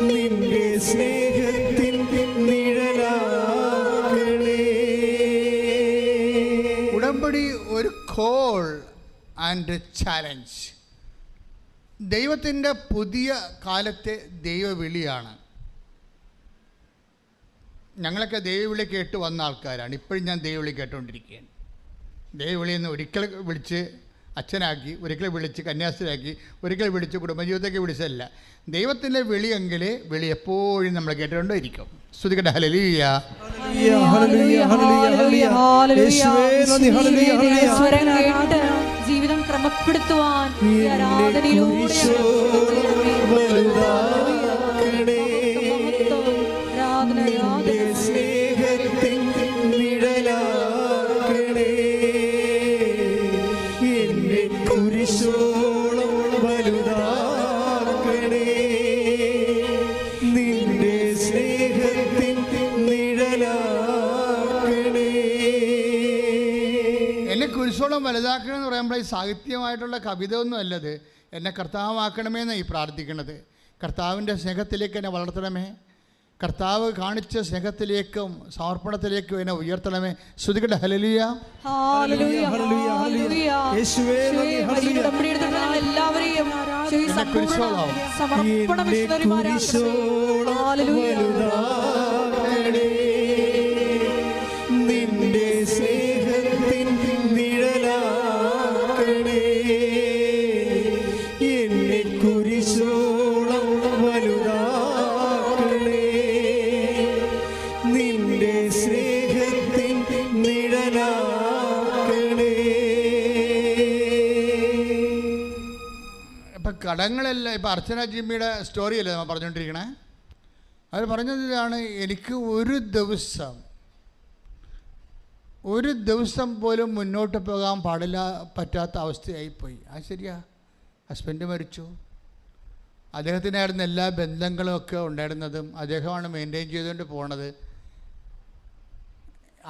നിന്റെ സ്നേഹത്തിൽ നിഴലാക്കണേ. ഉടമ്പടി ഒരു കോൾ ആൻഡ് ചാലഞ്ച്. ദൈവത്തിൻ്റെ പുതിയ കാലത്തെ ദൈവവിളിയാണ്. ഞങ്ങളൊക്കെ ദൈവവിളി കേട്ട് വന്ന ആൾക്കാരാണ്. ഇപ്പോഴും ഞാൻ ദൈവവിളി കേട്ടുകൊണ്ടിരിക്കുകയാണ്. ദൈവവിളിയിൽ നിന്ന് ഒരിക്കൽ വിളിച്ച് അച്ഛനാക്കി, ഒരിക്കൽ വിളിച്ച് കന്യാസ്ത്രീയാക്കി, ഒരിക്കൽ വിളിച്ച് കുടുംബജീവിതത്തേക്ക് വിളിച്ചല്ല. ദൈവത്തിൻ്റെ വിളിയെങ്കിൽ വിളി എപ്പോഴും നമ്മൾ കേട്ടുകൊണ്ടിരിക്കും. സ്തുതിക്കട്ടെ ഹല്ലേലൂയ. ജീവിതം ക്രമപ്പെടുത്തുവാൻ കുരിശോളം വലുതാക്കണമെന്ന് പറയുമ്പോൾ ഈ സാഹിത്യമായിട്ടുള്ള കവിത ഒന്നും അല്ലത്. എന്നെ കർത്താവാക്കണമെന്നാണ് ഈ പ്രാർത്ഥിക്കണത്. കർത്താവിൻ്റെ സ്നേഹത്തിലേക്ക് എന്നെ വളർത്തണമേ. കർത്താവ് കാണിച്ച സ്നേഹത്തിലേക്കും സമർപ്പണത്തിലേക്കും എന്നെ ഉയർത്തണമേ. ശ്രുതികട്ടെ ഹല്ലേലൂയ. ഹല്ലേലൂയ, ഹല്ലേലൂയ. യേശുവേ നന്ദി, വലിയ ഉടമ്പടി എടുത്തിട്ടുള്ള എല്ലാവരെയും കുരിശോളം സമർപ്പണ മിഷണറിമാരാക്കട്ടെ. ഹല്ലേലൂയ. നിന്റെ സ്നേഹത്തിൻ നിഴലാക്കണേ, എന്നെ കുരിശോളം വലുതാക്കണേ. നിന്റെ സ്നേഹത്തിൻ നിഴലാക്കണേ. ഇപ്പം കടങ്ങളെല്ലാം ഇപ്പം അർച്ചന ജിമ്മിയുടെ സ്റ്റോറിയല്ലേ നമ്മൾ പറഞ്ഞുകൊണ്ടിരിക്കണേ. അവർ പറഞ്ഞത് ഇതാണ്, എനിക്ക് ഒരു ദിവസം പോലും മുന്നോട്ട് പോകാൻ പറ്റാത്ത അവസ്ഥയായിപ്പോയി. അത് ശരിയാ. ഹസ്ബൻഡ് മരിച്ചു. അദ്ദേഹത്തിനായിരുന്ന എല്ലാ ബന്ധങ്ങളും ഒക്കെ ഉണ്ടായിരുന്നതും അദ്ദേഹമാണ് മെയിൻറ്റെയിൻ ചെയ്തുകൊണ്ട് പോണത്.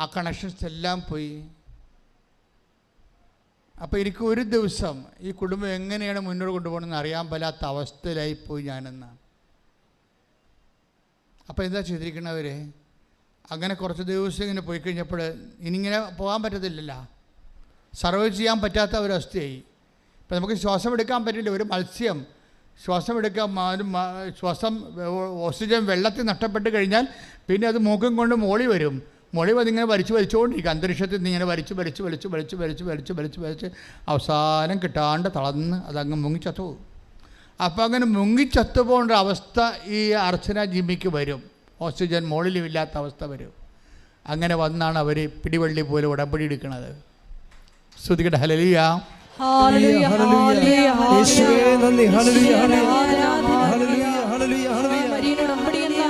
ആ കണക്ഷൻസ് എല്ലാം പോയി. അപ്പോൾ എനിക്ക് ഒരു ദിവസം ഈ കുടുംബം എങ്ങനെയാണ് മുന്നോട്ട് കൊണ്ടുപോകണമെന്ന് അറിയാൻ പറ്റാത്ത അവസ്ഥയിലായിപ്പോയി ഞാനെന്നാണ്. അപ്പോൾ എന്താ ചെയ്തിരിക്കണവർ? അങ്ങനെ കുറച്ച് ദിവസം ഇങ്ങനെ പോയി കഴിഞ്ഞപ്പോൾ ഇനിയിങ്ങനെ പോകാൻ പറ്റത്തില്ലല്ലോ, സർവൈവ് ചെയ്യാൻ പറ്റാത്ത ഒരവസ്ഥയായി. ഇപ്പം നമുക്ക് ശ്വാസം എടുക്കാൻ പറ്റില്ല. ഒരു മത്സ്യം ശ്വാസം എടുക്കാൻ ഓക്സിജൻ വെള്ളത്തിൽ നഷ്ടപ്പെട്ട് കഴിഞ്ഞാൽ പിന്നെ അത് മൂക്കും കൊണ്ട് മോളി വരും. മോളി അതിങ്ങനെ വലിച്ചുകൊണ്ടിരിക്കും. അന്തരീക്ഷത്തിൽ നിന്ന് ഇങ്ങനെ വലിച്ച് അവസാനം കിട്ടാണ്ട് തളർന്ന് അതങ്ങ് മുങ്ങിച്ചത്തു പോകും. അപ്പോൾ അങ്ങനെ മുങ്ങിച്ചത്തു പോകേണ്ട അവസ്ഥ ഈ അർച്ചന ജിമ്മിക്ക് വരും. ഓക്സിജൻ മുകളിലും ഇല്ലാത്ത അവസ്ഥ വരും. അങ്ങനെ വന്നാണ് അവർ പിടിവള്ളി പോലെ ഉടമ്പടി എടുക്കുന്നത്. ശ്രുതികട്ടെ ഹല്ലേലൂയ. ഹല്ലേലൂയ, ഹല്ലേലൂയ. യേശുവേ നന്ദി, ഹല്ലേലൂയ, ഹല്ലേലൂയ, ഹല്ലേലൂയ, ഹല്ലേലൂയ. മരിയൻ ഉടമ്പടി എന്ന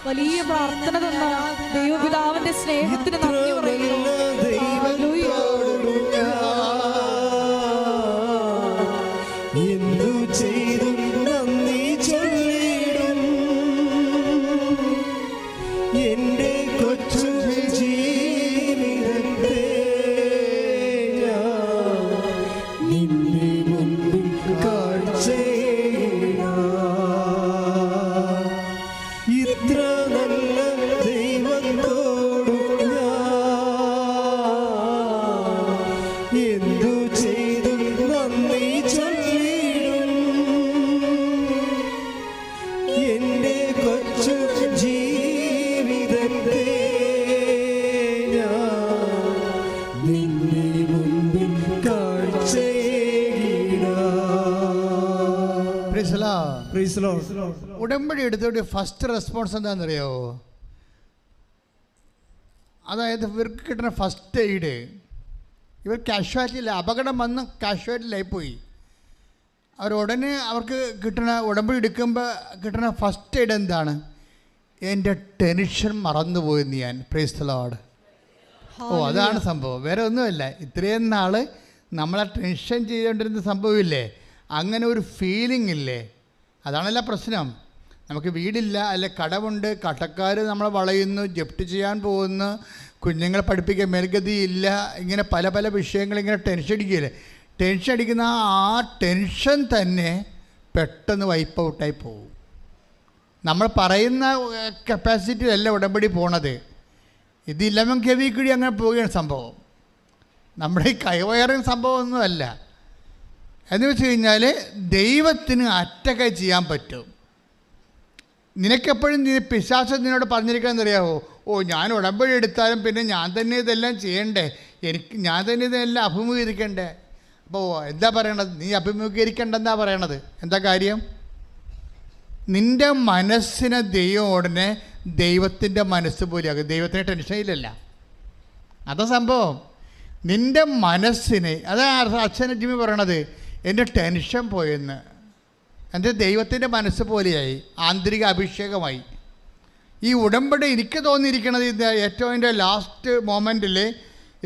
വലിയ പ്രാർത്ഥന തന്ന ദൈവപിതാവിന്റെ സ്നേഹത്തിന് നന്ദി പറയുന്നു. ഹല്ലേലൂയ. എന്തു ചെയ്തും നന്ദി ചൊല്ലിടും എന്റെ കൊച്ചു ജീവിതത്തെ ഞാൻ നിന്റെ മുൻപിൽ കാഴ്ചയിടാം. ഇത്ര നല്ല ദൈവത്തോടു ഞാൻ എന്തു ചെയ്തും നന്ദി ചൊല്ലിടും എന്റെ കൊച്ചു ജീവിതത്തെ ഞാൻ നിന്നെ മുൻപിൽ കാഴ്ചയിടാം. Praise the Lord. Praise the Lord. ഉടമ്പടി എടുത്തിട്ട് ഫസ്റ്റ് റെസ്പോൺസ് എന്താണെന്നറിയാമോ? അതായത് ഇവർക്ക് കിട്ടുന്ന ഫസ്റ്റ് എയ്ഡ്, ഇവർ കാഷ്വാലിറ്റിയില്ല, അപകടം വന്ന് കാഷ്വാലിറ്റിയിലായിപ്പോയി. അവരുടനെ അവർക്ക് കിട്ടുന്ന ഉടമ്പടി എടുക്കുമ്പോൾ കിട്ടുന്ന ഫസ്റ്റ് എയ്ഡ് എന്താണ്? എൻ്റെ ടെൻഷൻ മറന്നുപോയെന്ന് ഞാൻ. Price the Lord. അതാണ് സംഭവം, വേറെ ഒന്നുമല്ല. ഇത്രയും നാൾ നമ്മളെ ടെൻഷൻ ചെയ്തുകൊണ്ടിരുന്ന സംഭവമില്ലേ, അങ്ങനെ ഒരു ഫീലിംഗ് ഇല്ലേ, അതാണല്ല പ്രശ്നം. നമുക്ക് വീടില്ല, അല്ലെ കടമുണ്ട്, കടക്കാർ നമ്മളെ വളയുന്നു, ജപ്തി ചെയ്യാൻ പോകുന്നു, കുഞ്ഞുങ്ങളെ പഠിപ്പിക്കാൻ മേൽഗതിയില്ല, ഇങ്ങനെ പല പല വിഷയങ്ങളിങ്ങനെ ടെൻഷൻ അടിക്കുകയില്ലേ. ടെൻഷൻ അടിക്കുന്ന ആ ടെൻഷൻ തന്നെ പെട്ടെന്ന് വൈപ്പ് ഔട്ടായി പോകും. നമ്മൾ പറയുന്ന കപ്പാസിറ്റിയിലല്ല ഉടമ്പടി പോണത്. ഇത് 11 kV കൂടി അങ്ങനെ പോവുകയാണ് സംഭവം. നമ്മുടെ ഈ കൈവയറിങ് സംഭവമൊന്നുമല്ല. എന്ന് വെച്ച് കഴിഞ്ഞാൽ ദൈവത്തിന് അറ്റൊക്കെ ചെയ്യാൻ പറ്റും. നിനക്കെപ്പോഴും പിശാചൻ നിന്നോട് പറഞ്ഞിരിക്കാമെന്നറിയാവോ? ഞാൻ ഉടമ്പടി എടുത്താലും പിന്നെ ഞാൻ തന്നെ ഇതെല്ലാം ചെയ്യണ്ടേ, ഞാൻ തന്നെ ഇതെല്ലാം അഭിമുഖീകരിക്കണ്ടേ. അപ്പോൾ എന്താ പറയണത്? നീ അഭിമുഖീകരിക്കണ്ടെന്നാ പറയണത്. എന്താ കാര്യം? നിൻ്റെ മനസ്സിനെ ദൈവം ദൈവത്തിൻ്റെ മനസ്സ് പോലെയാകും. ദൈവത്തിന് ടെൻഷനില്ലല്ല, അതാ സംഭവം. നിൻ്റെ മനസ്സിനെ, അതാ അച്ഛൻ ജിമ്മി പറയണത്, എൻ്റെ ടെൻഷൻ പോയെന്ന്. എൻ്റെ ദൈവത്തിൻ്റെ മനസ്സ് പോലെയായി, ആന്തരിക അഭിഷേകമായി. ഈ ഉടമ്പടി എനിക്ക് തോന്നിയിരിക്കണത് ഇത് ഏറ്റവും എൻ്റെ ലാസ്റ്റ് മൊമെൻറ്റിൽ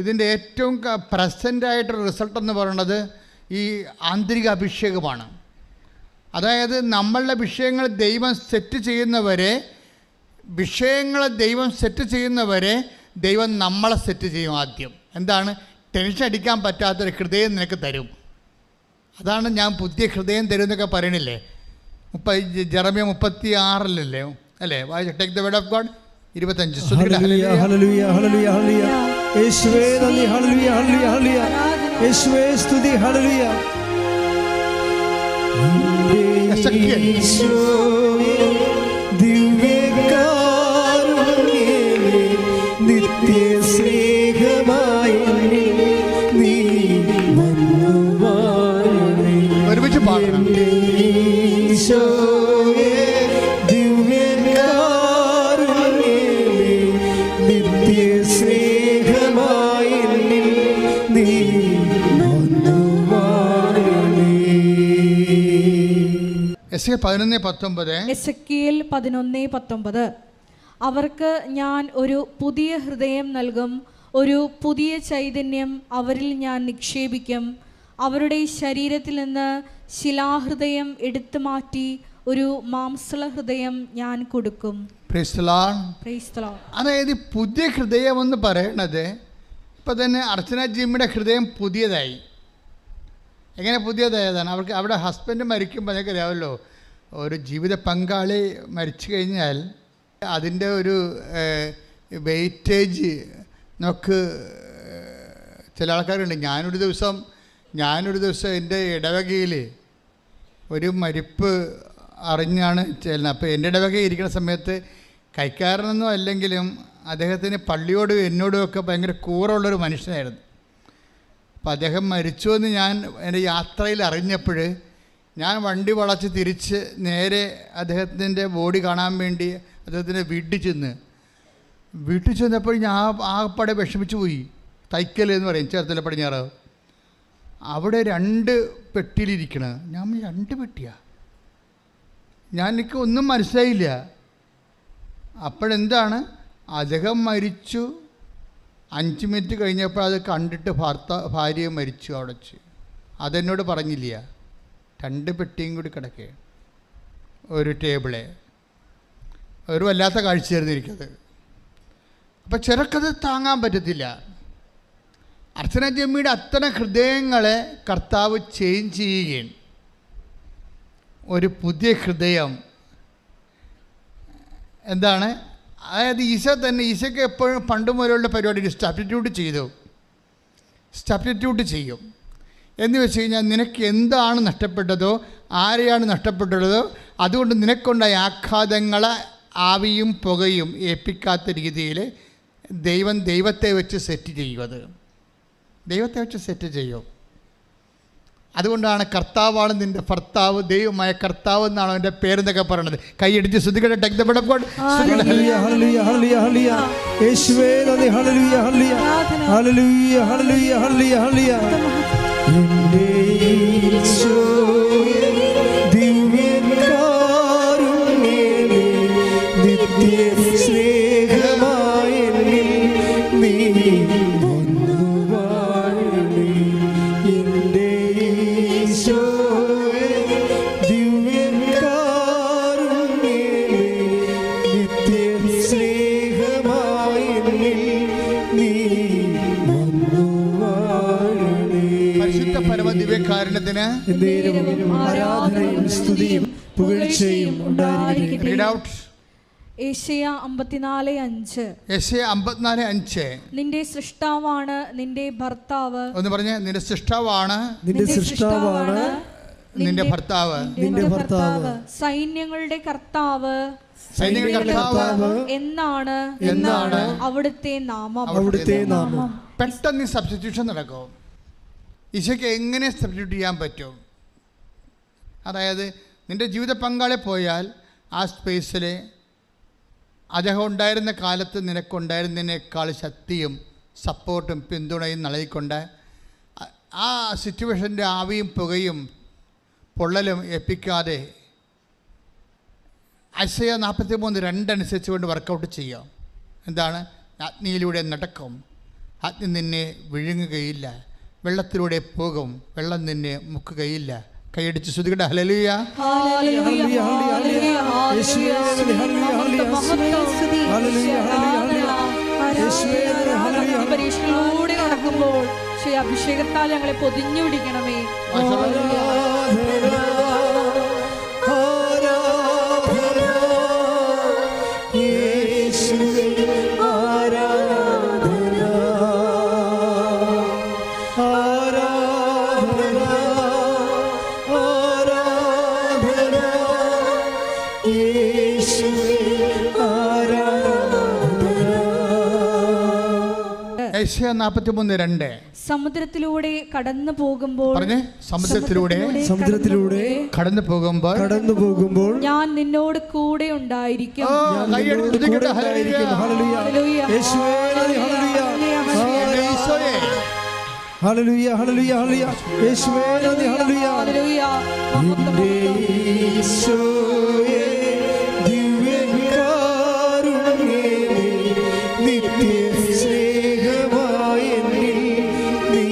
ഇതിൻ്റെ ഏറ്റവും പ്രസൻ്റായിട്ട് റിസൾട്ട് എന്ന് പറയുന്നത് ഈ ആന്തരിക അഭിഷേകമാണ്. അതായത് നമ്മളുടെ വിഷയങ്ങൾ ദൈവം സെറ്റ് ചെയ്യുന്നവരെ ദൈവം നമ്മളെ സെറ്റ് ചെയ്യും. ആദ്യം എന്താണ്? ടെൻഷൻ അടിക്കാൻ പറ്റാത്തൊരു ഹൃദയം നിനക്ക് തരും. അതാണ് ഞാൻ പുതിയ ഹൃദയം തരും എന്നൊക്കെ പറയണില്ലേ. ജെറമ്യ 36 അല്ലേ? വായിച്ചു. Take the word of God 25. Hallelujah ഹല്ലേലൂയ ഹല്ലേലൂയ ഹല്ലേലൂയ. യേശുവേ നന്ദി. ഹല്ലേലൂയ ഹല്ലേലൂയ ഹല്ലേലൂയ. യേശുവേ സ്തുതി. ഹല്ലേലൂയ. യേശുവേ ദിവ്യകാരുണ്യമേ നിത്യ സ്നേഹമായി നീ വന്നു വാഴണേ. ഒരുമിച്ച് പാടണം. യേശുവേ ദിവ്യകാരുണ്യമേ നിത്യ സ്നേഹമായി നീ വന്നു വാഴണേ. എസ്ഐ 11:19. എസെക്കിയേൽ 11:19. അവർക്ക് ഞാൻ ഒരു പുതിയ ഹൃദയം നൽകും, ഒരു പുതിയ ചൈതന്യം അവരിൽ ഞാൻ നിക്ഷേപിക്കും. അവരുടെ ശരീരത്തിൽ നിന്ന് ശിലാഹൃദയം എടുത്തു മാറ്റി ഒരു മാംസള ഹൃദയം ഞാൻ കൊടുക്കും. Price the Lord. Praise the Lord. അതായത് പുതിയ ഹൃദയം എന്ന് പറയണത് ഇപ്പം തന്നെ അർച്ചന ജിമ്മിയുടെ ഹൃദയം പുതിയതായി. എങ്ങനെ പുതിയതായതാണ്? അവർക്ക് അവിടെ ഹസ്ബൻഡ് മരിക്കുമ്പോൾ അതൊക്കെ അറിയാമല്ലോ, ഒരു ജീവിത പങ്കാളി മരിച്ചു കഴിഞ്ഞാൽ അതിൻ്റെ ഒരു വെയിറ്റേജ് നമുക്ക് ചില ആൾക്കാരുണ്ട്. ഞാനൊരു ദിവസം എൻ്റെ ഇടവകയിൽ ഒരു മരിപ്പ് അറിഞ്ഞാണ് ചെല്ലുന്നത്. അപ്പോൾ എൻ്റെ ഇടവകയിൽ ഇരിക്കുന്ന സമയത്ത് കൈക്കാരനൊന്നും അല്ലെങ്കിലും അദ്ദേഹത്തിന് പള്ളിയോടും എന്നോടും ഒക്കെ ഭയങ്കര കൂറുള്ളൊരു മനുഷ്യനായിരുന്നു. അപ്പോൾ അദ്ദേഹം മരിച്ചു എന്ന് ഞാൻ എൻ്റെ യാത്രയിൽ അറിഞ്ഞപ്പോൾ ഞാൻ വണ്ടി വളച്ച് തിരിച്ച് നേരെ അദ്ദേഹത്തിൻ്റെ ബോഡി കാണാൻ വേണ്ടി അദ്ദേഹത്തിൻ്റെ വീട്ടിൽ ചെന്നപ്പോൾ ഞാൻ ആകപ്പാടെ വിഷമിച്ചു പോയി. തൈക്കൽ എന്ന് പറയും, ചേർത്തല പടിഞ്ഞാറ്. അവിടെ 2 പെട്ടിയിലിരിക്കണ. ഞാൻ 2 പെട്ടിയാ? എനിക്ക് ഒന്നും മനസ്സിലായില്ല. അപ്പോഴെന്താണ്, അദ്ദേഹം മരിച്ചു 5 മിനിറ്റ് കഴിഞ്ഞപ്പോൾ അത് കണ്ടിട്ട് ഭാര്യ മരിച്ചു അവിടെ വെച്ച്. അതെന്നോട് പറഞ്ഞില്ല. 2 പെട്ടിയും കൂടി കിടക്കേ, ഒരു ടേബിളെ. ഒരു വല്ലാത്ത കാഴ്ചയായിരുന്നു എനിക്കത്. അപ്പം ചിലക്കത് താങ്ങാൻ പറ്റത്തില്ല. അർച്ചന ജമ്മിയുടെ അത്തരം ഹൃദയങ്ങളെ കർത്താവ് ചേഞ്ച് ചെയ്യുകയും ഒരു പുതിയ ഹൃദയം എന്താണ്, അതായത് ഈശോയ്ക്ക് എപ്പോഴും പണ്ട് മുതലുള്ള പരിപാടി സബ്സ്റ്റിറ്റ്യൂട്ട് ചെയ്യും. എന്ന് വെച്ച് കഴിഞ്ഞാൽ നിനക്ക് എന്താണ് നഷ്ടപ്പെട്ടതോ, ആരെയാണ് നഷ്ടപ്പെട്ടതോ, അതുകൊണ്ട് നിനക്കുണ്ടായ ആഘാതങ്ങളെ ആവിയും പുകയും ഏൽപ്പിക്കാത്ത രീതിയിൽ ദൈവത്തെ വെച്ച് സെറ്റ് ചെയ്യും. അതുകൊണ്ടാണ് കർത്താവാണ് നിൻ്റെ ഭർത്താവ്, ദൈവമായ കർത്താവ് എന്നാണ് അവൻ്റെ പേരെന്നൊക്കെ പറയണത്. കൈയടിച്ച് ശ്രദ്ധിക്കട്ടെ. Take the word of God. ഹല്ലേലൂയ ഹല്ലേലൂയ ഹല്ലേലൂയ ഹല്ലേലൂയ. യേശുവേ നന്ദി. ഹല്ലേലൂയ ഹല്ലേലൂയ ഹല്ലേലൂയ ഹല്ലേലൂയ ഹല്ലേലൂയ ഹല്ലേലൂയ. എൻ്റെ യേശുവേ ദിവ്യകാരുണ്യമേ നിത്യ സ്നേഹമായി നീ വന്നു വാഴണേ. എൻ്റെ യേശുവേ ദിവ്യകാരുണ്യമേ നിത്യ സ്നേഹമായി നീ വന്നു വാഴണേ. പരിശുദ്ധ പരമ ദിവ്യകാരുണ്യത്തിന് ആരാധനയും സ്തുതിയും പുകഴ്ചയും ഉണ്ടായിരിക്കട്ടെ. Read out. യേശയ്യ 54:5. യെശയ്യാ 54:5. നിന്റെ സൃഷ്ടാവാണ് നിന്റെ ഭർത്താവ്. ഒന്ന് പറഞ്ഞേ. നിന്റെ സൃഷ്ടാവാണ് നിന്റെ സൃഷ്ടാവാണ് നിന്റെ ഭർത്താവ്. നിന്റെ ഭർത്താവ് സൈന്യങ്ങളുടെ കർത്താവ് എന്നാണ് അവിടുത്തെ നാമം. പെട്ടെന്ന് സബ്സ്റ്റിറ്റ്യൂഷൻ നടക്കും. ഈശോയ്ക്ക് എങ്ങനെ സബ്സ്റ്റിറ്റ്യൂട്ട് ചെയ്യാൻ പറ്റും? അതായത് നിൻ്റെ ജീവിത പങ്കാളി പോയാൽ ആ സ്പേസിൽ അദ്ദേഹം ഉണ്ടായിരുന്ന കാലത്ത് നിനക്കുണ്ടായിരുന്നതിനേക്കാൾ ശക്തിയും സപ്പോർട്ടും പിന്തുണയും നൽകിക്കൊണ്ട് ആ സിറ്റുവേഷൻ്റെ ആവിയും പുകയും പൊള്ളലും ഏൽപ്പിക്കാതെ ഐസയ്യാ 43:2 അനുസരിച്ച് കൊണ്ട് വർക്കൗട്ട് ചെയ്യാം. എന്താണ്? അഗ്നിയിലൂടെ നടക്കും, അഗ്നി നിന്നെ വിഴുങ്ങുകയില്ല, വെള്ളത്തിലൂടെ പോകും, വെള്ളം നിന്നെ മുക്കുകയില്ല. കൈയടിച്ച് ശ്രുതികട്ടെ. ഹല്ലേലൂയ. പരീക്ഷയിലൂടെ നടക്കുമ്പോൾ അഭിഷേകത്താൽ ഞങ്ങളെ പൊതിഞ്ഞു പിടിക്കണമേ. ഐശയ്യാ 43:2. സമുദ്രത്തിലൂടെ കടന്നു പോകുമ്പോൾ പറഞ്ഞേ, സമുദ്രത്തിലൂടെ കടന്നു പോകുമ്പോൾ ഞാൻ നിന്നോട് കൂടെ ഉണ്ടായിരിക്കും. കൈയെടുത്ത് തുതിക്കട്ടെ. ഹല്ലേലൂയ. ഹല്ലേലൂയ. യേശുവേ നന്ദി. ഹല്ലേലൂയ. ഹല്ലേലൂയ. ഹല്ലേലൂയ. ഹല്ലേലൂയ. യേശുവേ നന്ദി. ഹല്ലേലൂയ. എൻ്റെ യേശുവേ ദിവ്യകാരുണ്യമേ നിത്യ സ്നേഹമായ എന്നിൽ നീ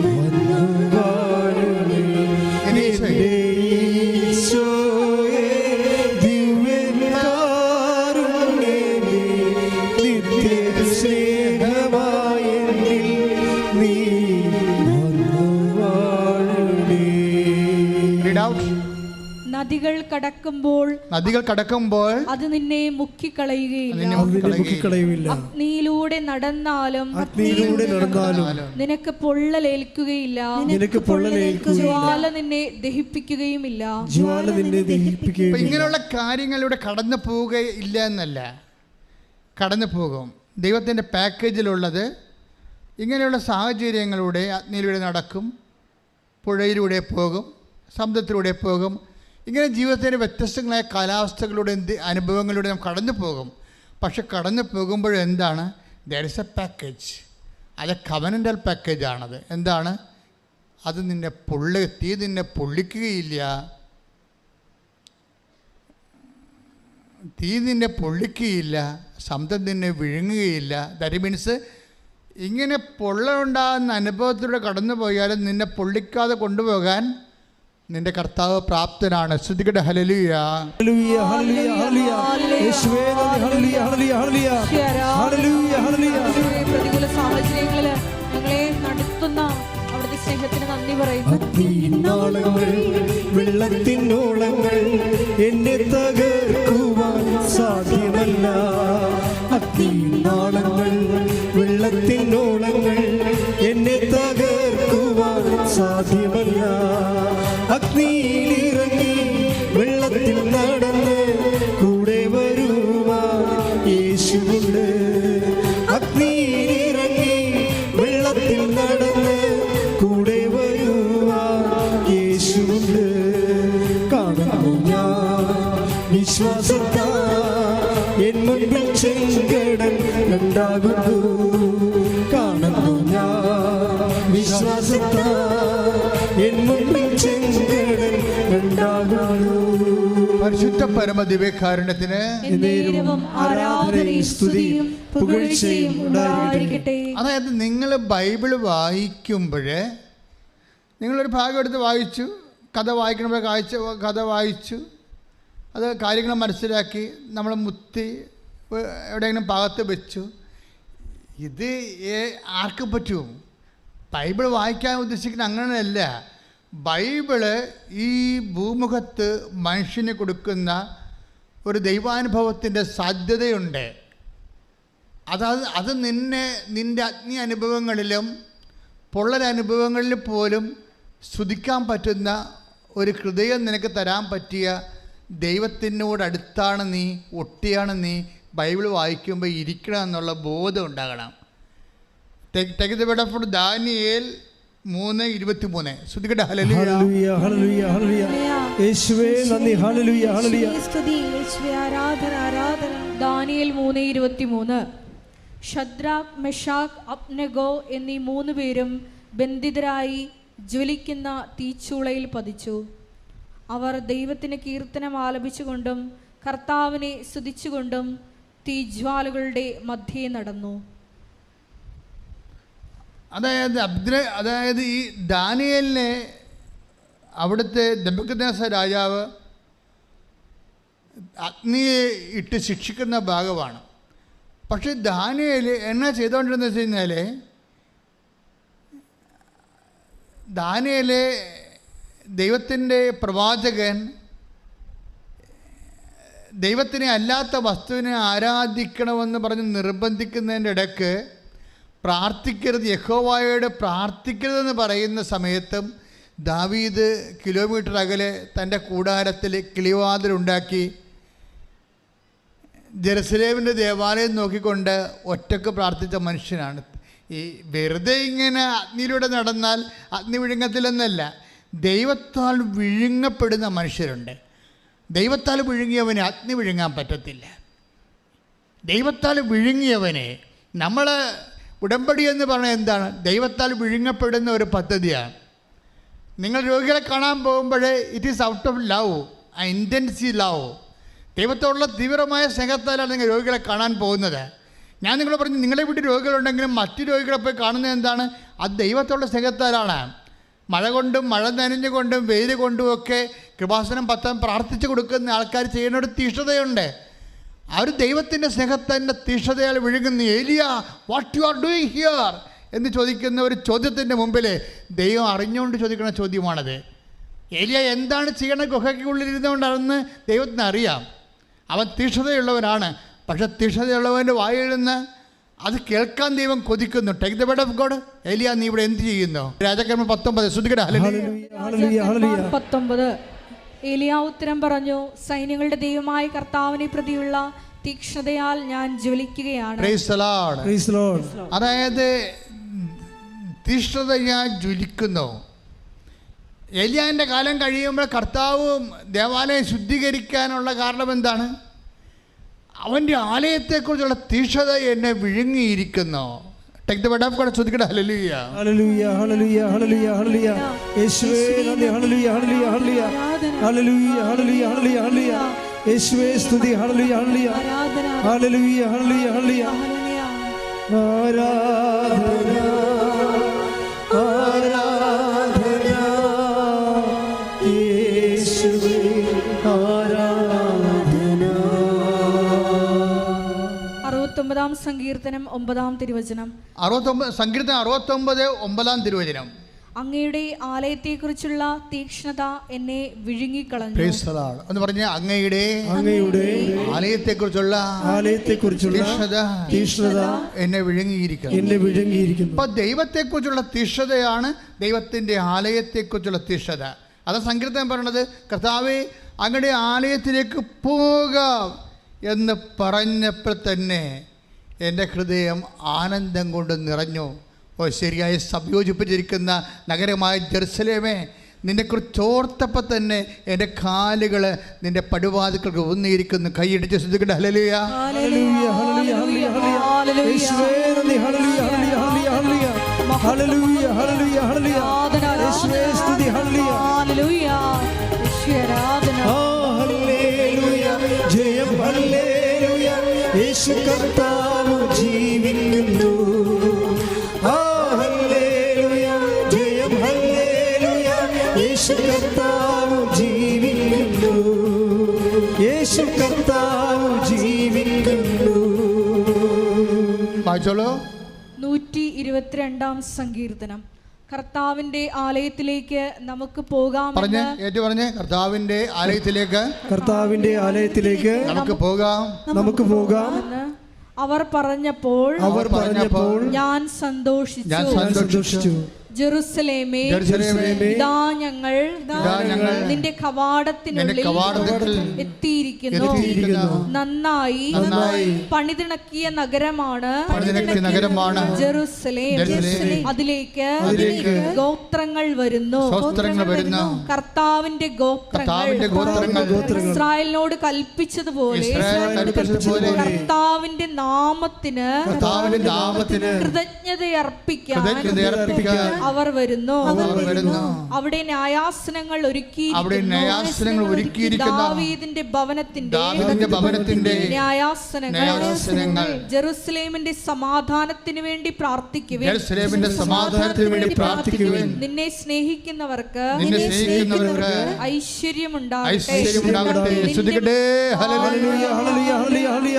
വന്നു വാഴണേ. എൻ്റെ യേശുവേ ദിവ്യകാരുണ്യമേ നിത്യ സ്നേഹമായ എന്നിൽ നീ വന്നു വാഴണേ. നദികൾ കടക്കുമ്പോൾ അത് നിന്നെ മുക്കിക്കളയുകയില്ല. അഗ്നിയിലൂടെ നടന്നാലും നിനക്ക് പൊള്ളലേൽക്കുകയില്ല. ജ്വാല നിന്നെ ദഹിപ്പിക്കുകയുമില്ല. ഇങ്ങനെയുള്ള കാര്യങ്ങളിലൂടെ കടന്നു പോവുകയില്ല എന്നല്ല, കടന്നു പോകും. ദൈവത്തിൻ്റെ പാക്കേജിലുള്ളത് ഇങ്ങനെയുള്ള സാഹചര്യങ്ങളിലൂടെ അഗ്നിയിലൂടെ നടക്കും, പുഴയിലൂടെ പോകും, സമുദ്രത്തിലൂടെ പോകും. ഇങ്ങനെ ജീവിതത്തിൻ്റെ വ്യത്യസ്തങ്ങളായ കാലാവസ്ഥകളുടെ അനുഭവങ്ങളിലൂടെ നാം കടന്നു പോകും. പക്ഷെ കടന്നു പോകുമ്പോഴെന്താണ്? There is a package. അത് കവനൻ്റൽ പാക്കേജാണത്. എന്താണ് അത്? തീ നിന്നെ പൊള്ളിക്കുകയില്ല, തീ നിന്നെ പൊള്ളിക്കുകയില്ല, സമുദ്രം നിന്നെ വിഴുങ്ങുകയില്ല. ദാറ്റ് മീൻസ് ഇങ്ങനെ പൊള്ളലുണ്ടാകുന്ന അനുഭവത്തിലൂടെ കടന്നു പോയാലും നിന്നെ പൊള്ളിക്കാതെ കൊണ്ടുപോകാൻ നിന്റെ കർത്താവ് പ്രാപ്തനാണ്. ശ്രദ്ധിക്കട്ടെ. ഹല്ലേലൂയ. ഹല്ലേലൂയ. ഹല്ലേലൂയ. ഹല്ലേലൂയ. യേശുവേ നന്ദി. ഹല്ലേലൂയ. ഹല്ലേലൂയ. ഹല്ലേലൂയ. ഹല്ലേലൂയ. ഹല്ലേലൂയ. പ്രതികൂല സാഹചര്യങ്ങളിൽ ഞങ്ങളെ നടത്തുന്ന അവിടുത്തെ സ്നേഹത്തിന് നന്ദി പറയുന്നു. അഗ്നിനാളങ്ങൾ വെള്ളത്തിനോളങ്ങൾ എന്നെ തകർക്കുവാൻ സാധ്യമല്ല. അഗ്നിനാളങ്ങൾ വെള്ളത്തിനോളങ്ങൾ എന്നെ തകർക്കുവാൻ സാധ്യമല്ല. അഗ്നിയിലിറങ്ങി വെള്ളത്തിൽ നടന്ന് കൂടെ വരുവാൻ യേശുവുണ്ട്. അഗ്നിയിലിറങ്ങി വെള്ളത്തിൽ നടന്ന് കൂടെ വരുവാൻ യേശുവുണ്ട്. കാണുന്നു ഞാൻ വിശ്വാസത്താ എൻ മുൻപിൽ ചെങ്കടൽ ഉണ്ടാകുന്നു. കാണുന്നു ഞാൻ വിശ്വാസത്താ എൻ മുൻപിൽ ചെങ്കടൽ ഉണ്ടാകുന്നു. പരിശുദ്ധ പരമ ദിവ്യകാരുണ്യത്തിന് ആരാധനയും സ്തുതിയും പുകഴ്ചയും ഉണ്ടായിരിക്കട്ടെ. അതായത് നിങ്ങൾ ബൈബിൾ വായിക്കുമ്പോൾ നിങ്ങളൊരു ഭാഗം എടുത്ത് വായിച്ചു, കഥ വായിക്കണപ്പോൾ കഥ വായിച്ചു, അത് കാര്യങ്ങൾ മനസ്സിലാക്കി നമ്മൾ മുത്തി എവിടെയെങ്കിലും ഭാഗത്ത് വെച്ചു. ഇത് ആർക്ക് പറ്റും? ബൈബിൾ വായിക്കാൻ ഉദ്ദേശിക്കുന്ന അങ്ങനെയല്ല. ബൈബിള് ഈ ഭൂമുഖത്ത് മനുഷ്യന് കൊടുക്കുന്ന ഒരു ദൈവാനുഭവത്തിൻ്റെ സാധ്യതയുണ്ട്. അത് നിൻ്റെ അഗ്നി അനുഭവങ്ങളിലും പൊള്ളലനുഭവങ്ങളിൽ പോലും സ്തുതിക്കാൻ പറ്റുന്ന ഒരു ഹൃദയം നിനക്ക് തരാൻ പറ്റിയ ദൈവത്തിനോടടുത്താണ് നീ, ഒട്ടിയാണ് നീ ബൈബിൾ വായിക്കുമ്പോൾ ഇരിക്കണം എന്നുള്ള ബോധം ഉണ്ടാകണം. ദാനിയേൽ 3:23. ശ്രദ്ധിക്കട്ടെ. ഹല്ലേലൂയ. ഹല്ലേലൂയ. ഹല്ലേലൂയ. യേശുവേ നന്ദി. ഹല്ലേലൂയ. ഹല്ലേലൂയ. സ്തുതി യേശുവേ. ആരാധന. ആരാധന. ദാനിയേൽ 3:23. ഷദ്രാക്ക്, മെഷാക്ക്, അബ്നെഗോ എന്നീ 3 പേരും ബന്ധിതരായി ജ്വലിക്കുന്ന തീച്ചൂളയിൽ പതിച്ചു. അവർ ദൈവത്തിന് കീർത്തനം ആലപിച്ചുകൊണ്ടും കർത്താവിനെ സ്തുതിച്ചുകൊണ്ടും തീജ്വാലകളുടെ മധ്യേ നടന്നു. അതായത് ഈ ദാനിയേലിനെ അവിടുത്തെ നെബൂഖദ്നേസർ രാജാവ് അഗ്നിയെ ഇട്ട് ശിക്ഷിക്കുന്ന ഭാഗമാണ്. പക്ഷെ ദാനിയേൽ എന്നാ ചെയ്തുകൊണ്ടിരുന്നത് വെച്ച് കഴിഞ്ഞാൽ, ദാനിയേലെ ദൈവത്തിൻ്റെ പ്രവാചകൻ ദൈവത്തിനെ അല്ലാത്ത വസ്തുവിനെ ആരാധിക്കണമെന്ന് പറഞ്ഞ് നിർബന്ധിക്കുന്നതിൻ്റെ ഇടയ്ക്ക് പ്രാർത്ഥിക്കരുത്, യഹോവയോട് പ്രാർത്ഥിക്കരുതെന്ന് പറയുന്ന സമയത്തും ദാവീദ് കിലോമീറ്റർ അകലെ തൻ്റെ കൂടാരത്തിൽ കിളിവാതിലുണ്ടാക്കി ജെറുസലേമിൻ്റെ ദേവാലയം നോക്കിക്കൊണ്ട് ഒറ്റക്ക് പ്രാർത്ഥിച്ച മനുഷ്യനാണ്. ഈ വെറുതെ ഇങ്ങനെ അഗ്നിയിലൂടെ നടന്നാൽ അഗ്നി വിഴുങ്ങത്തില്ലെന്നല്ല, ദൈവത്താൽ വിഴുങ്ങപ്പെടുന്ന മനുഷ്യരുണ്ട്. ദൈവത്താൽ വിഴുങ്ങിയവനെ അഗ്നി വിഴുങ്ങാൻ പറ്റത്തില്ല. ദൈവത്താൽ വിഴുങ്ങിയവനെ, നമ്മൾ ഉടമ്പടി എന്ന് പറഞ്ഞാൽ എന്താണ്? ദൈവത്താൽ വിഴുങ്ങപ്പെടുന്ന ഒരു പദ്ധതിയാണ്. നിങ്ങൾ രോഗികളെ കാണാൻ പോകുമ്പോൾ it is out of love, ആ ഇൻറ്റൻസി ലവ്, ദൈവത്തോടുള്ള തീവ്രമായ സ്നേഹത്താലാണ് നിങ്ങൾ രോഗികളെ കാണാൻ പോകുന്നത്. ഞാൻ നിങ്ങളോട് പറഞ്ഞു, നിങ്ങളെ വീട്ടിൽ രോഗികളുണ്ടെങ്കിലും മറ്റു രോഗികളെ പോയി കാണുന്നത് എന്താണ്? അത് ദൈവത്തോടുള്ള സ്നേഹത്താലാണ്. മഴ കൊണ്ടും മഴ നനഞ്ഞുകൊണ്ടും വെയിൽ കൊണ്ടുമൊക്കെ കൃപാസനം പത്താൻ പ്രാർത്ഥിച്ചു കൊടുക്കുന്ന ആൾക്കാർ ചെയ്യുന്ന ഒരു തീഷ്ണതയുണ്ട്. അവർ ദൈവത്തിൻ്റെ സ്നേഹത്തിൻ്റെ തീഷ്ണതയാൽ വിഴുങ്ങുന്നു. ഏലിയ, what you are doing here എന്ന് ചോദിക്കുന്ന ഒരു ചോദ്യത്തിൻ്റെ മുമ്പിൽ ദൈവം അറിഞ്ഞുകൊണ്ട് ചോദിക്കുന്ന ചോദ്യമാണത്. ഏലിയ എന്താണ് ചെയ്യണ ഗുഹയ്ക്കുള്ളിലിരുന്നുകൊണ്ടാണെന്ന് ദൈവത്തിന് അറിയാം. അവൻ തീഷ്ണതയുള്ളവനാണ്. പക്ഷെ തീഷ്ണതയുള്ളവൻ്റെ വായിൽ നിന്ന് അത് കേൾക്കാൻ ദൈവം കൊതിക്കുന്നു. Take the word of God. ഏലിയ, നീ ഇവിടെ എന്ത് ചെയ്യുന്നു? രാജാക്കന്മാർ 19 ശ്രദ്ധിക്കട്ടെ. രാജാക്കന്മാർ 19. ഏലിയ ഉത്തരം പറഞ്ഞു, സൈന്യങ്ങളുടെ ദൈവമായ കർത്താവിനെ പ്രതിയുള്ള തീക്ഷ്ണതയാൽ ഞാൻ ജ്വലിക്കുകയാണ്. Praise the Lord. Praise the Lord. അതായത് തീഷ്ണത ഞാൻ ജ്വലിക്കുന്നു. ഏലിയാൻ്റെ കാലം കഴിയുമ്പോൾ കർത്താവ് ദേവാലയം ശുദ്ധീകരിക്കാനുള്ള കാരണം എന്താണ്? അവൻ്റെ ആലയത്തെക്കുറിച്ചുള്ള തീഷ്ണത എന്നെ വിഴുങ്ങിയിരിക്കുന്നു. Take the word of God. ശ്രദ്ധിക്കട്ടെ. ഹല്ലേലൂയ, ഹല്ലേലൂയ, ഹല്ലേലൂയ, ഹല്ലേലൂയ, ഹല്ലേലൂയ. യേശുവേ നന്ദി. ഹല്ലേലൂയ, ഹല്ലേലൂയ, ഹല്ലേലൂയ, ഹല്ലേലൂയ, ഹല്ലേലൂയ, ഹല്ലേലൂയ, ഹല്ലേലൂയ. യേശുവേ സ്തുതി. ഹല്ലേലൂയ, ഹല്ലേലൂയ, ഹല്ലേലൂയ, ഹല്ലേലൂയ, ഹല്ലേലൂയ. ആരാധന, ആരാധന യേശുവേ, ആരാധന. 69 സങ്കീർത്തനം 9 തിരുവചനം. 69 സങ്കീർത്തനം 69 9 അങ്ങയുടെ ആലയത്തെക്കുറിച്ചുള്ള തീക്ഷ്ണത എന്നെ വിഴുങ്ങിക്കളഞ്ഞു. Price the Lord. എന്ന് പറഞ്ഞ അങ്ങയുടെ ആലയത്തെക്കുറിച്ചുള്ള തീക്ഷ്ണത എന്നെ വിഴുങ്ങിയിരിക്കുന്നു. അപ്പൊ ദൈവത്തെക്കുറിച്ചുള്ള തീക്ഷ്ണതയാണ് ദൈവത്തിൻ്റെ ആലയത്തെക്കുറിച്ചുള്ള തീക്ഷ്ണത. അത് സങ്കീർത്തനം പറയണത്, കർത്താവേ അങ്ങയുടെ ആലയത്തിലേക്ക് പോകാം എന്ന് പറഞ്ഞപ്പോൾ തന്നെ എൻ്റെ ഹൃദയം ആനന്ദം കൊണ്ട് നിറഞ്ഞു. ശരിയായി സംയോജിപ്പിച്ചിരിക്കുന്ന നഗരമായ ജെറുസലേമേ, നിന്നെക്കുറിച്ച് ഓർത്തപ്പോൾ തന്നെ എൻ്റെ കാലുകൾ നിന്റെ പടിവാതിൽക്കൾക്ക് ഊന്നിയിരിക്കുന്നു. കൈയിടിച്ച് ശ്രദ്ധിക്കട്ടെ. ഹല്ലേലൂയ, ഹല്ലേലൂയ, ഹല്ലേലൂയ, ഹല്ലേലൂയ. യേശുവേ നന്ദി. ഹല്ലേലൂയ, ഹല്ലേലൂയ, ഹല്ലേലൂയ, ഹല്ലേലൂയ, ഹല്ലേലൂയ, ഹല്ലേലൂയ. യേശുവേ സ്തുതി. ഹല്ലേലൂയ, ഹല്ലേലൂയ, യേശുവേ ആരാധന. ഹല്ലേലൂയ, ജയം. ഹല്ലേലൂയ, യേശു കർത്താവ് ജീവിക്കുന്നു. ഹല്ലേലൂയ, ജയം. ഹല്ലേലൂയ, യേശു കർത്താവ് ജീവിക്കുന്നു. യേശു കർത്താവ് ജീവിക്കുന്നു. വായിച്ചോളൂ. 122 സങ്കീർത്തനം. കർത്താവിന്റെ ആലയത്തിലേക്ക് നമുക്ക് പോകാമെന്ന് കർത്താവിന്റെ ആലയത്തിലേക്ക് നമുക്ക് പോകാം അവർ പറഞ്ഞപ്പോൾ ഞാൻ സന്തോഷിച്ചു. ജെറുസലേമേ, ഇതാ ഞങ്ങൾ നിന്റെ കവാടത്തിനുള്ളിൽ എത്തിയിരിക്കുന്നു. നന്നായി പണിതിണക്കിയ നഗരമാണ് ജെറുസലേം. അതിലേക്ക് ഗോത്രങ്ങൾ വരുന്നു. കർത്താവിന്റെ ഗോത്രങ്ങൾ ഇസ്രായേലിനോട് കൽപ്പിച്ചതുപോലെ കർത്താവിന്റെ നാമത്തിന് കൃതജ്ഞതയർപ്പിക്കാൻ അവർ വരുന്നു. അവിടെ ന്യായാസനങ്ങൾ ഒരുക്കിയിരിക്കുന്നു. ദാവീദിന്റെ ഭവനത്തിന്റെ ന്യായാസനങ്ങൾ. ജെറുസലേമിന്റെ സമാധാനത്തിന് വേണ്ടി പ്രാർത്ഥിക്കുവിൻ. നിന്നെ സ്നേഹിക്കുന്നവർക്ക് ഐശ്വര്യമുണ്ടാകട്ടെ. യേശുവേ സ്തുതി. ഹല്ലേലൂയ, ഹല്ലേലൂയ, ഹല്ലേലൂയ.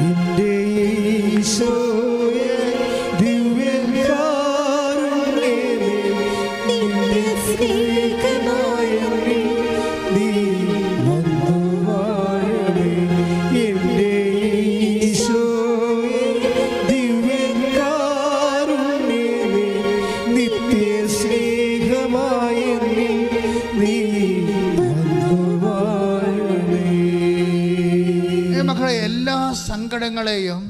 എൻ്റെ യേശുവേ ദിവ്യകാരുണ്യമേ, നിന്റെ സ്നേഹമായി നീ വന്നു വാഴണേ. എൻ്റെ യേശുവേ ദിവ്യകാരുണ്യമേ, നിത്യ സ്നേഹമായി നീ പ്രശ്നങ്ങളെയും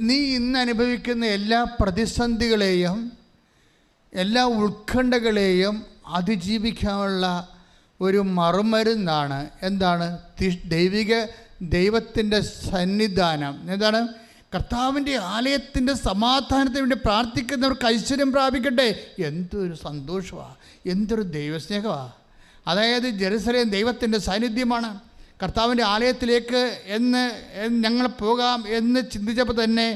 നീ ഇന്ന് അനുഭവിക്കുന്ന എല്ലാ പ്രതിസന്ധികളെയും എല്ലാ ഉത്കണ്ഠകളെയും അതിജീവിക്കാനുള്ള ഒരു മറുമരുന്നാണ് എന്താണ്? ദൈവത്തിൻ്റെ സന്നിധാനം. എന്താണ്? കർത്താവിൻ്റെ ആലയത്തിൻ്റെ സമാധാനത്തിന് വേണ്ടി പ്രാർത്ഥിക്കുന്നവർക്ക് ഐശ്വര്യം പ്രാപിക്കട്ടെ. എന്തൊരു സന്തോഷമാണ്, എന്തൊരു ദൈവസ്നേഹമാണ്. അതായത് ജെറുസലേം ദൈവത്തിൻ്റെ സാന്നിധ്യമാണ്. കർത്താവിൻ്റെ ആലയത്തിലേക്ക് ഞങ്ങൾ പോകാം എന്ന് ചിന്തിച്ചപ്പോൾ തന്നെ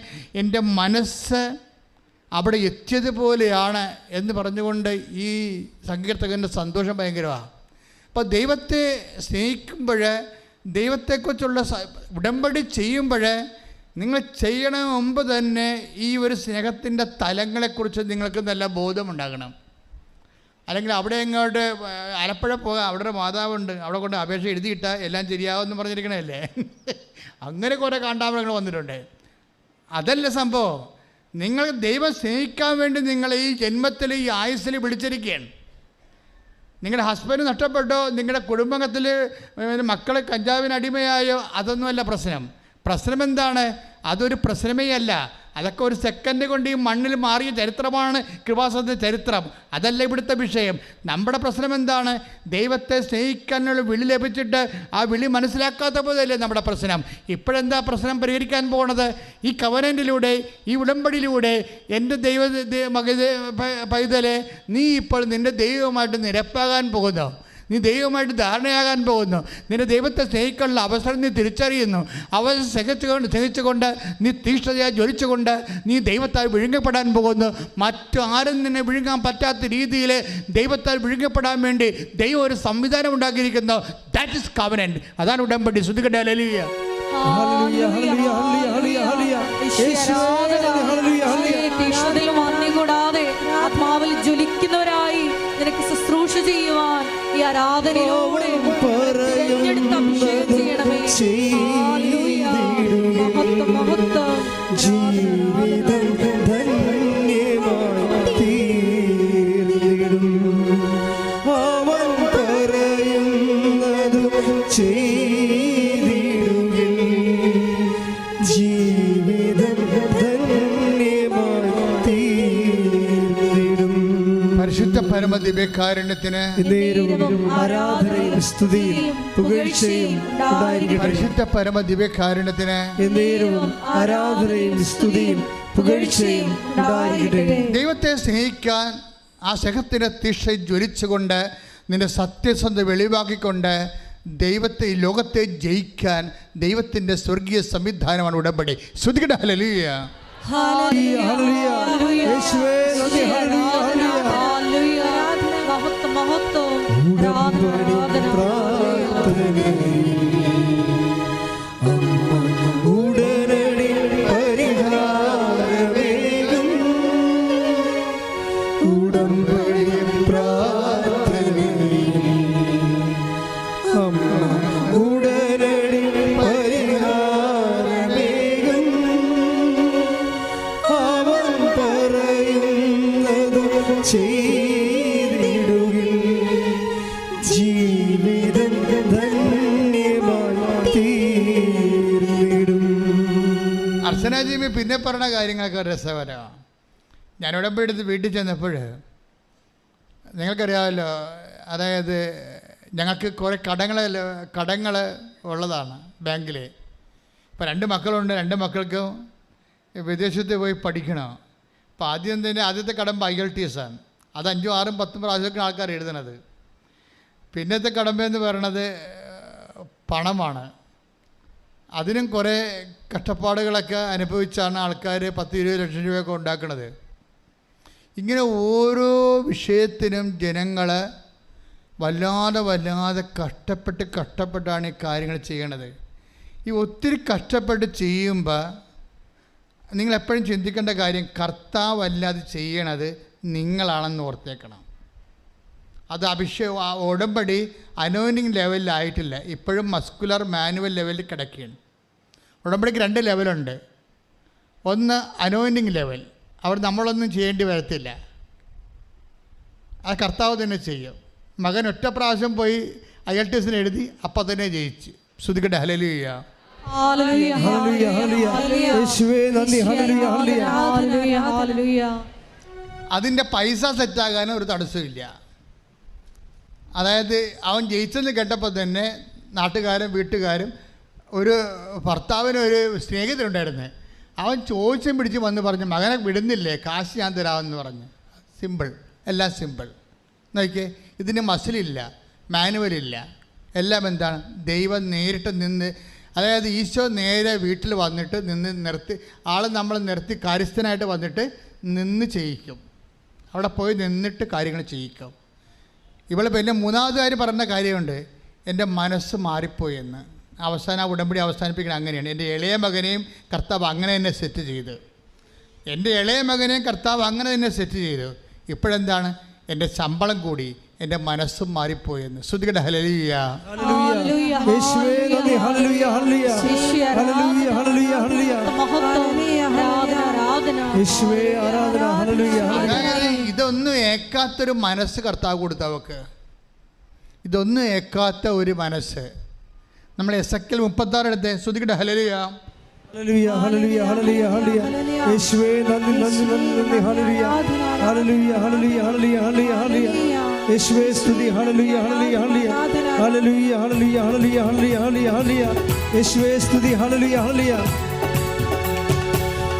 എൻ്റെ മനസ്സ് അവിടെ എത്തിയതുപോലെയാണ് എന്ന് പറഞ്ഞുകൊണ്ട് ഈ സങ്കീർത്തകൻ്റെ സന്തോഷം ഭയങ്കരമാണ്. അപ്പോൾ ദൈവത്തെ സ്നേഹിക്കുമ്പോൾ, ദൈവത്തെക്കുറിച്ചുള്ള ഉടമ്പടി ചെയ്യുമ്പോൾ നിങ്ങൾ ചെയ്യണ മുമ്പ് തന്നെ ഈ ഒരു സ്നേഹത്തിൻ്റെ തലങ്ങളെക്കുറിച്ച് നിങ്ങൾക്ക് നല്ല ബോധമുണ്ടാകണം. അല്ലെങ്കിൽ അവിടെ ഇങ്ങോട്ട് ആലപ്പുഴ പോകാം, അവിടെ ഒരു മാതാവുണ്ട്, അവിടെ കൊണ്ട് അപേക്ഷ എഴുതിയിട്ടാൽ എല്ലാം ശരിയാവുമെന്ന് പറഞ്ഞിരിക്കണല്ലേ. അങ്ങനെ കുറേ കാണ്ടാമൃഗങ്ങൾ വന്നിട്ടുണ്ട്. അതല്ല സംഭവം. നിങ്ങൾ ദൈവം സ്നേഹിക്കാൻ വേണ്ടി നിങ്ങൾ ഈ ജന്മത്തിൽ ഈ ആയുസ്സിൽ വിളിച്ചിരിക്കുകയാണ്. നിങ്ങളുടെ ഹസ്ബൻഡ് നഷ്ടപ്പെട്ടോ, നിങ്ങളുടെ കുടുംബത്തിൽ മക്കൾ കഞ്ചാവിന് അടിമയായോ, അതൊന്നുമല്ല പ്രശ്നം. പ്രശ്നം എന്താണ്? അതൊരു പ്രശ്നമേ അല്ല. അതൊക്കെ ഒരു സെക്കൻഡ് കൊണ്ട് ഈ മണ്ണിൽ മാറിയ ചരിത്രമാണ് കൃപാസനത്തിൻ്റെ ചരിത്രം. അതല്ല ഇവിടുത്തെ വിഷയം. നമ്മുടെ പ്രശ്നം എന്താണ്? ദൈവത്തെ സ്നേഹിക്കാനുള്ള വിളി ലഭിച്ചിട്ട് ആ വിളി മനസ്സിലാക്കാത്ത പോലെയല്ലേ നമ്മുടെ പ്രശ്നം. ഇപ്പോഴെന്താ പ്രശ്നം പരിഹരിക്കാൻ പോകുന്നത്? ഈ കവനൻ്റിലൂടെ, ഈ ഉടമ്പടിയിലൂടെ എൻ്റെ പൈതലെ, നീ ഇപ്പോൾ നിൻ്റെ ദൈവവുമായിട്ട് നിരപ്പാകാൻ പോകുന്നു. നീ ദൈവമായിട്ട് ധാരണയാകാൻ പോകുന്നു. നിന്റെ ദൈവത്തെ സ്നേഹിക്കാനുള്ള അവസരം നീ തിരിച്ചറിയുന്നു. അവസരം സ്നേഹിച്ചുകൊണ്ട് നീ തീഷ്ണതയായി ജ്വലിച്ചുകൊണ്ട് നീ ദൈവത്താൽ വിഴുങ്ങപ്പെടാൻ പോകുന്നു. മറ്റാരും നിന്നെ വിഴുങ്ങാൻ പറ്റാത്ത രീതിയിൽ ദൈവത്താൽ വിഴുങ്ങപ്പെടാൻ വേണ്ടി ദൈവം ഒരു സംവിധാനം ഉണ്ടാക്കിയിരിക്കുന്നു. That is covenant. അതാണ് ഉടമ്പടി. ശ്രുതികട്ടെ. ഹല്ലേലൂയ. കൂടാതെ ആത്മാവിൽ ജ്വലിക്കുന്നവരായി നിനക്ക് ശുശ്രൂഷ ചെയ്യുവാൻ ഈ ആരാധനയോടെ ചെയ്യണമേ. മഹത്വം, മഹത്വം. ജീവിതം ധന്യമായി തീർന്നിടും. അവൻ പറയുന്നതും ചെയ്തിടുകിൽ. ജീവിതം ധന്യമായി തീർന്നിടും. പരിശുദ്ധ പരമദിവ്യകാരുണ്യത്തിന് ആരാധനയും സ്തുതിയും പുകഴ്ചയും ഉണ്ടായിരിക്കട്ടെ. പരിശുദ്ധ പരമദിവ്യകാരുണ്യത്തിന് ആരാധനയും സ്തുതിയും പുകഴ്ചയും ഉണ്ടായിരിക്കട്ടെ. ദൈവത്തെ സ്നേഹിക്കാൻ ആ സ്നേഹത്തിൻ്റെ തീക്ഷ ജ്വലിച്ചുകൊണ്ട് നിന്റെ സത്യസന്ധത വെളിവാക്കിക്കൊണ്ട് ദൈവത്തെ, ഈ ലോകത്തെ ജയിക്കാൻ ദൈവത്തിൻ്റെ സ്വർഗീയ സംവിധാനമാണ് ഉടമ്പടി. ശ്രുതികട്ടെ. ഹല്ലേലൂയ. ഉടനടി പരിഹാരമേകും ഉടമ്പടി പ്രാർത്ഥന. ഉടനടി പരിഹാരമേകും അവൻ പറയുന്നത് ചെയ്തിടുകിൽ. ജീവിതം ധന്യമായി തീർന്നിടും. അർച്ചനാജീവി പിന്നെ പറഞ്ഞ കാര്യങ്ങളൊക്കെ രസകരമാണ്. ഞാൻ ഉടമ്പടി എടുത്ത് വീട്ടിൽ ചെന്നപ്പോൾ നിങ്ങൾക്കറിയാമല്ലോ, അതായത് ഞങ്ങൾക്ക് കുറേ കടങ്ങൾ ഉള്ളതാണ് ബാങ്കിൽ. ഇപ്പോൾ 2 മക്കളുണ്ട്. 2 മക്കൾക്കും വിദേശത്ത് പോയി പഠിക്കണം. അപ്പോൾ ആദ്യത്തെ കടമ്പ IELTS ആണ്. അത് 5, 6, 10 പ്രാവശ്യമൊക്കെ ആൾക്കാർ എഴുതണത്. പിന്നത്തെ കടമ്പയെന്ന് പറയണത് പണമാണ്. അതിനും കുറേ കഷ്ടപ്പാടുകളൊക്കെ അനുഭവിച്ചാണ് ആൾക്കാർ 10-20 ലക്ഷം രൂപയൊക്കെ ഉണ്ടാക്കുന്നത്. ഇങ്ങനെ ഓരോ വിഷയത്തിനും ജനങ്ങൾ വല്ലാതെ കഷ്ടപ്പെട്ടാണ് ഈ കാര്യങ്ങൾ ചെയ്യണത്. ഈ ഒത്തിരി കഷ്ടപ്പെട്ട് ചെയ്യുമ്പോൾ നിങ്ങളെപ്പോഴും ചിന്തിക്കേണ്ട കാര്യം, കർത്താവല്ലാതെ ചെയ്യണത് നിങ്ങളാണെന്ന് ഓർത്തേക്കണം. അത് ഉടമ്പടി അനോയിൻറ്റിങ് ലെവലിലായിട്ടില്ല. ഇപ്പോഴും മസ്കുലർ മാനുവൽ ലെവലിൽ കിടക്കുകയാണ്. ഉടമ്പടിക്ക് 2 ലെവലുണ്ട്. ഒന്ന് അനോയിൻറ്റിങ് ലെവൽ, അവിടെ നമ്മളൊന്നും ചെയ്യേണ്ടി വരത്തില്ല, അത് കർത്താവ് തന്നെ ചെയ്യും. മകൻ ഒറ്റ പ്രാവശ്യം പോയി IELTS എഴുതി, അപ്പം തന്നെ ജയിച്ചു. ശ്രുതികട്ടെ. ഹല്ലേലൂയ. ഹല്ലേലൂയ, ഹല്ലേലൂയ, ഹല്ലേലൂയ. യേശുവേ നന്ദി. ഹല്ലേലൂയ, ഹല്ലേലൂയ. ഹല്ലേലൂയ, ഹല്ലേലൂയ. അതിൻ്റെ പൈസ സെറ്റാകാനും ഒരു തടസ്സമില്ല. അതായത് അവൻ ജയിച്ചെന്ന് കേട്ടപ്പോൾ തന്നെ നാട്ടുകാരും വീട്ടുകാരും ഒരു ഭർത്താവിനൊരു സ്നേഹിതരുണ്ടായിരുന്നു. അവൻ ചോദിച്ചും പിടിച്ച് വന്ന് പറഞ്ഞു, മകനെ വിടുന്നില്ലേ, കാശ് ഞാൻ തരാമെന്ന് പറഞ്ഞു. സിമ്പിൾ, എല്ലാം സിമ്പിൾ. നോക്കിയേ, ഇതിന് മസിലില്ല, മാനുവലില്ല, എല്ലാം എന്താണ്, ദൈവം നേരിട്ട് നിന്ന്, അതായത് ഈശോ നേരെ വീട്ടിൽ വന്നിട്ട് നിർത്തി, നമ്മൾ നിർത്തി കാര്യസ്ഥനായിട്ട് വന്നിട്ട് നിന്ന് ചെയ്യിക്കും. അവിടെ പോയി നിന്നിട്ട് കാര്യങ്ങൾ ചെയ്യിക്കും. ഇവളെ പിന്നെ മൂന്നാമത് കാര്യം പറഞ്ഞ കാര്യമുണ്ട്, എൻ്റെ മനസ്സ് മാറിപ്പോയി എന്ന്. അവസാനം ഉടമ്പടി അവസാനിപ്പിക്കണം അങ്ങനെയാണ്. എൻ്റെ ഇളയ മകനെയും കർത്താവ് അങ്ങനെ തന്നെ സെറ്റ് ചെയ്ത്, എൻ്റെ ഇളയ മകനെയും കർത്താവ് അങ്ങനെ തന്നെ സെറ്റ് ചെയ്തു. ഇപ്പോഴെന്താണ്, എൻ്റെ ശമ്പളം കൂടി, എൻ്റെ മനസ്സും മാറിപ്പോയെന്ന്. ശ്രുതികട ഹല്ലേലൂയ. ഹല്ലേലൂയ, യേശുവേ നന്ദി. ഹല്ലേലൂയ, ഹല്ലേലൂയ. ഹല്ലേലൂയ, ഹല്ലേലൂയ, ഹല്ലേലൂയ. മഹത്വം, ആരാധന, ആരാധന. യേശുവേ ആരാധന. ഹല്ലേലൂയ. അതായത് ഇതൊന്നും ഏക്കാത്തൊരു മനസ്സ് കർത്താവ് കൊടുത്തവക്ക്, ഇതൊന്നും ഏക്കാത്ത ഒരു മനസ്സ്. നമ്മൾ എസെക്കിയേൽ 36 എടുത്ത് ശ്രുതികട ഹല്ലേലൂയ. ഹല്ലേലൂയ, ഹല്ലേലൂയ, ഹല്ലേലൂയ, ഹല്ലേലൂയ. യേശുവേ നന്ദി, നന്ദി, നന്ദി, നന്ദി. ഹല്ലേലൂയ, ഹല്ലേലൂയ, ഹല്ലേലൂയ, ഹല്ലേലൂയ, ഹല്ലേലൂയ, ഹല്ലേലൂയ. യേശുവേ സ്തുതി. ഹല്ലേലൂയ, ഹല്ലേലൂയ, ഹല്ലേലൂയ. ഹല്ലേലൂയ, ഹല്ലേലൂയ, ഹല്ലേലൂയ, ഹല്ലേലൂയ, ഹല്ലേലൂയ, ഹല്ലേലൂയ. യേശുവേ സ്തുതി. ഹല്ലേലൂയ, ഹല്ലേലൂയ.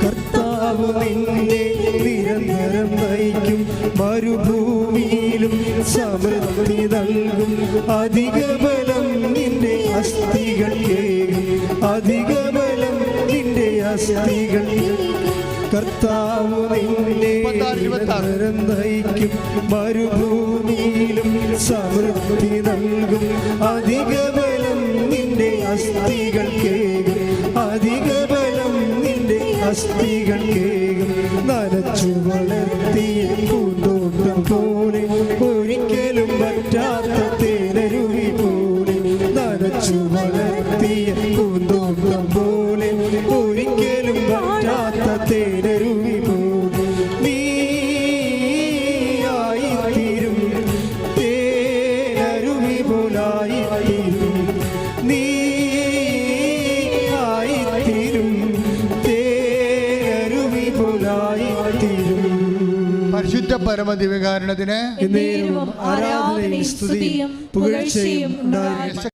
കർത്താവ് നിന്നെ നിരന്തരം നയിക്കും, മരുഭൂമിയിലും സമൃദ്ധി നൽകും. അധിക ബലം നിന്റെ അസ്ഥികൾക്കേകും, അധിക ബലം നിന്റെ അസ്ഥികൾക്കേകും. കർത്താവ് നിന്നെ നിരന്തരം നയിക്കും, മരുഭൂമിയിലും സമൃദ്ധി നൽകും. അധിക ബലം നിന്റെ അസ്ഥികൾക്കേകും, അധിക ബലം നിന്റെ അസ്ഥികൾക്കേകും. നനച്ചു വളർത്തിയ പൂന്തോട്ടം പോലെ, ഒരിക്കലും പറ്റാത്ത തേനരുവി പോലെ. നനച്ചു വളർത്തിയ പൂന്തോട്ടം പോലെ, ഒരിക്കലും പറ്റാത്ത തേനരുവി പോലെ. നീയായിത്തീരും, തേനരുവി പോലായിത്തീരും. നീയായിത്തീരും, തേനരുവി പോലായിത്തീരും. പരിശുദ്ധ പരമദിവ്യകാരുണ്യത്തിന് എന്നേരവും ആരാധനയും സ്തുതിയും പുകഴ്ചയും ഉണ്ടായിരിക്കട്ടെ.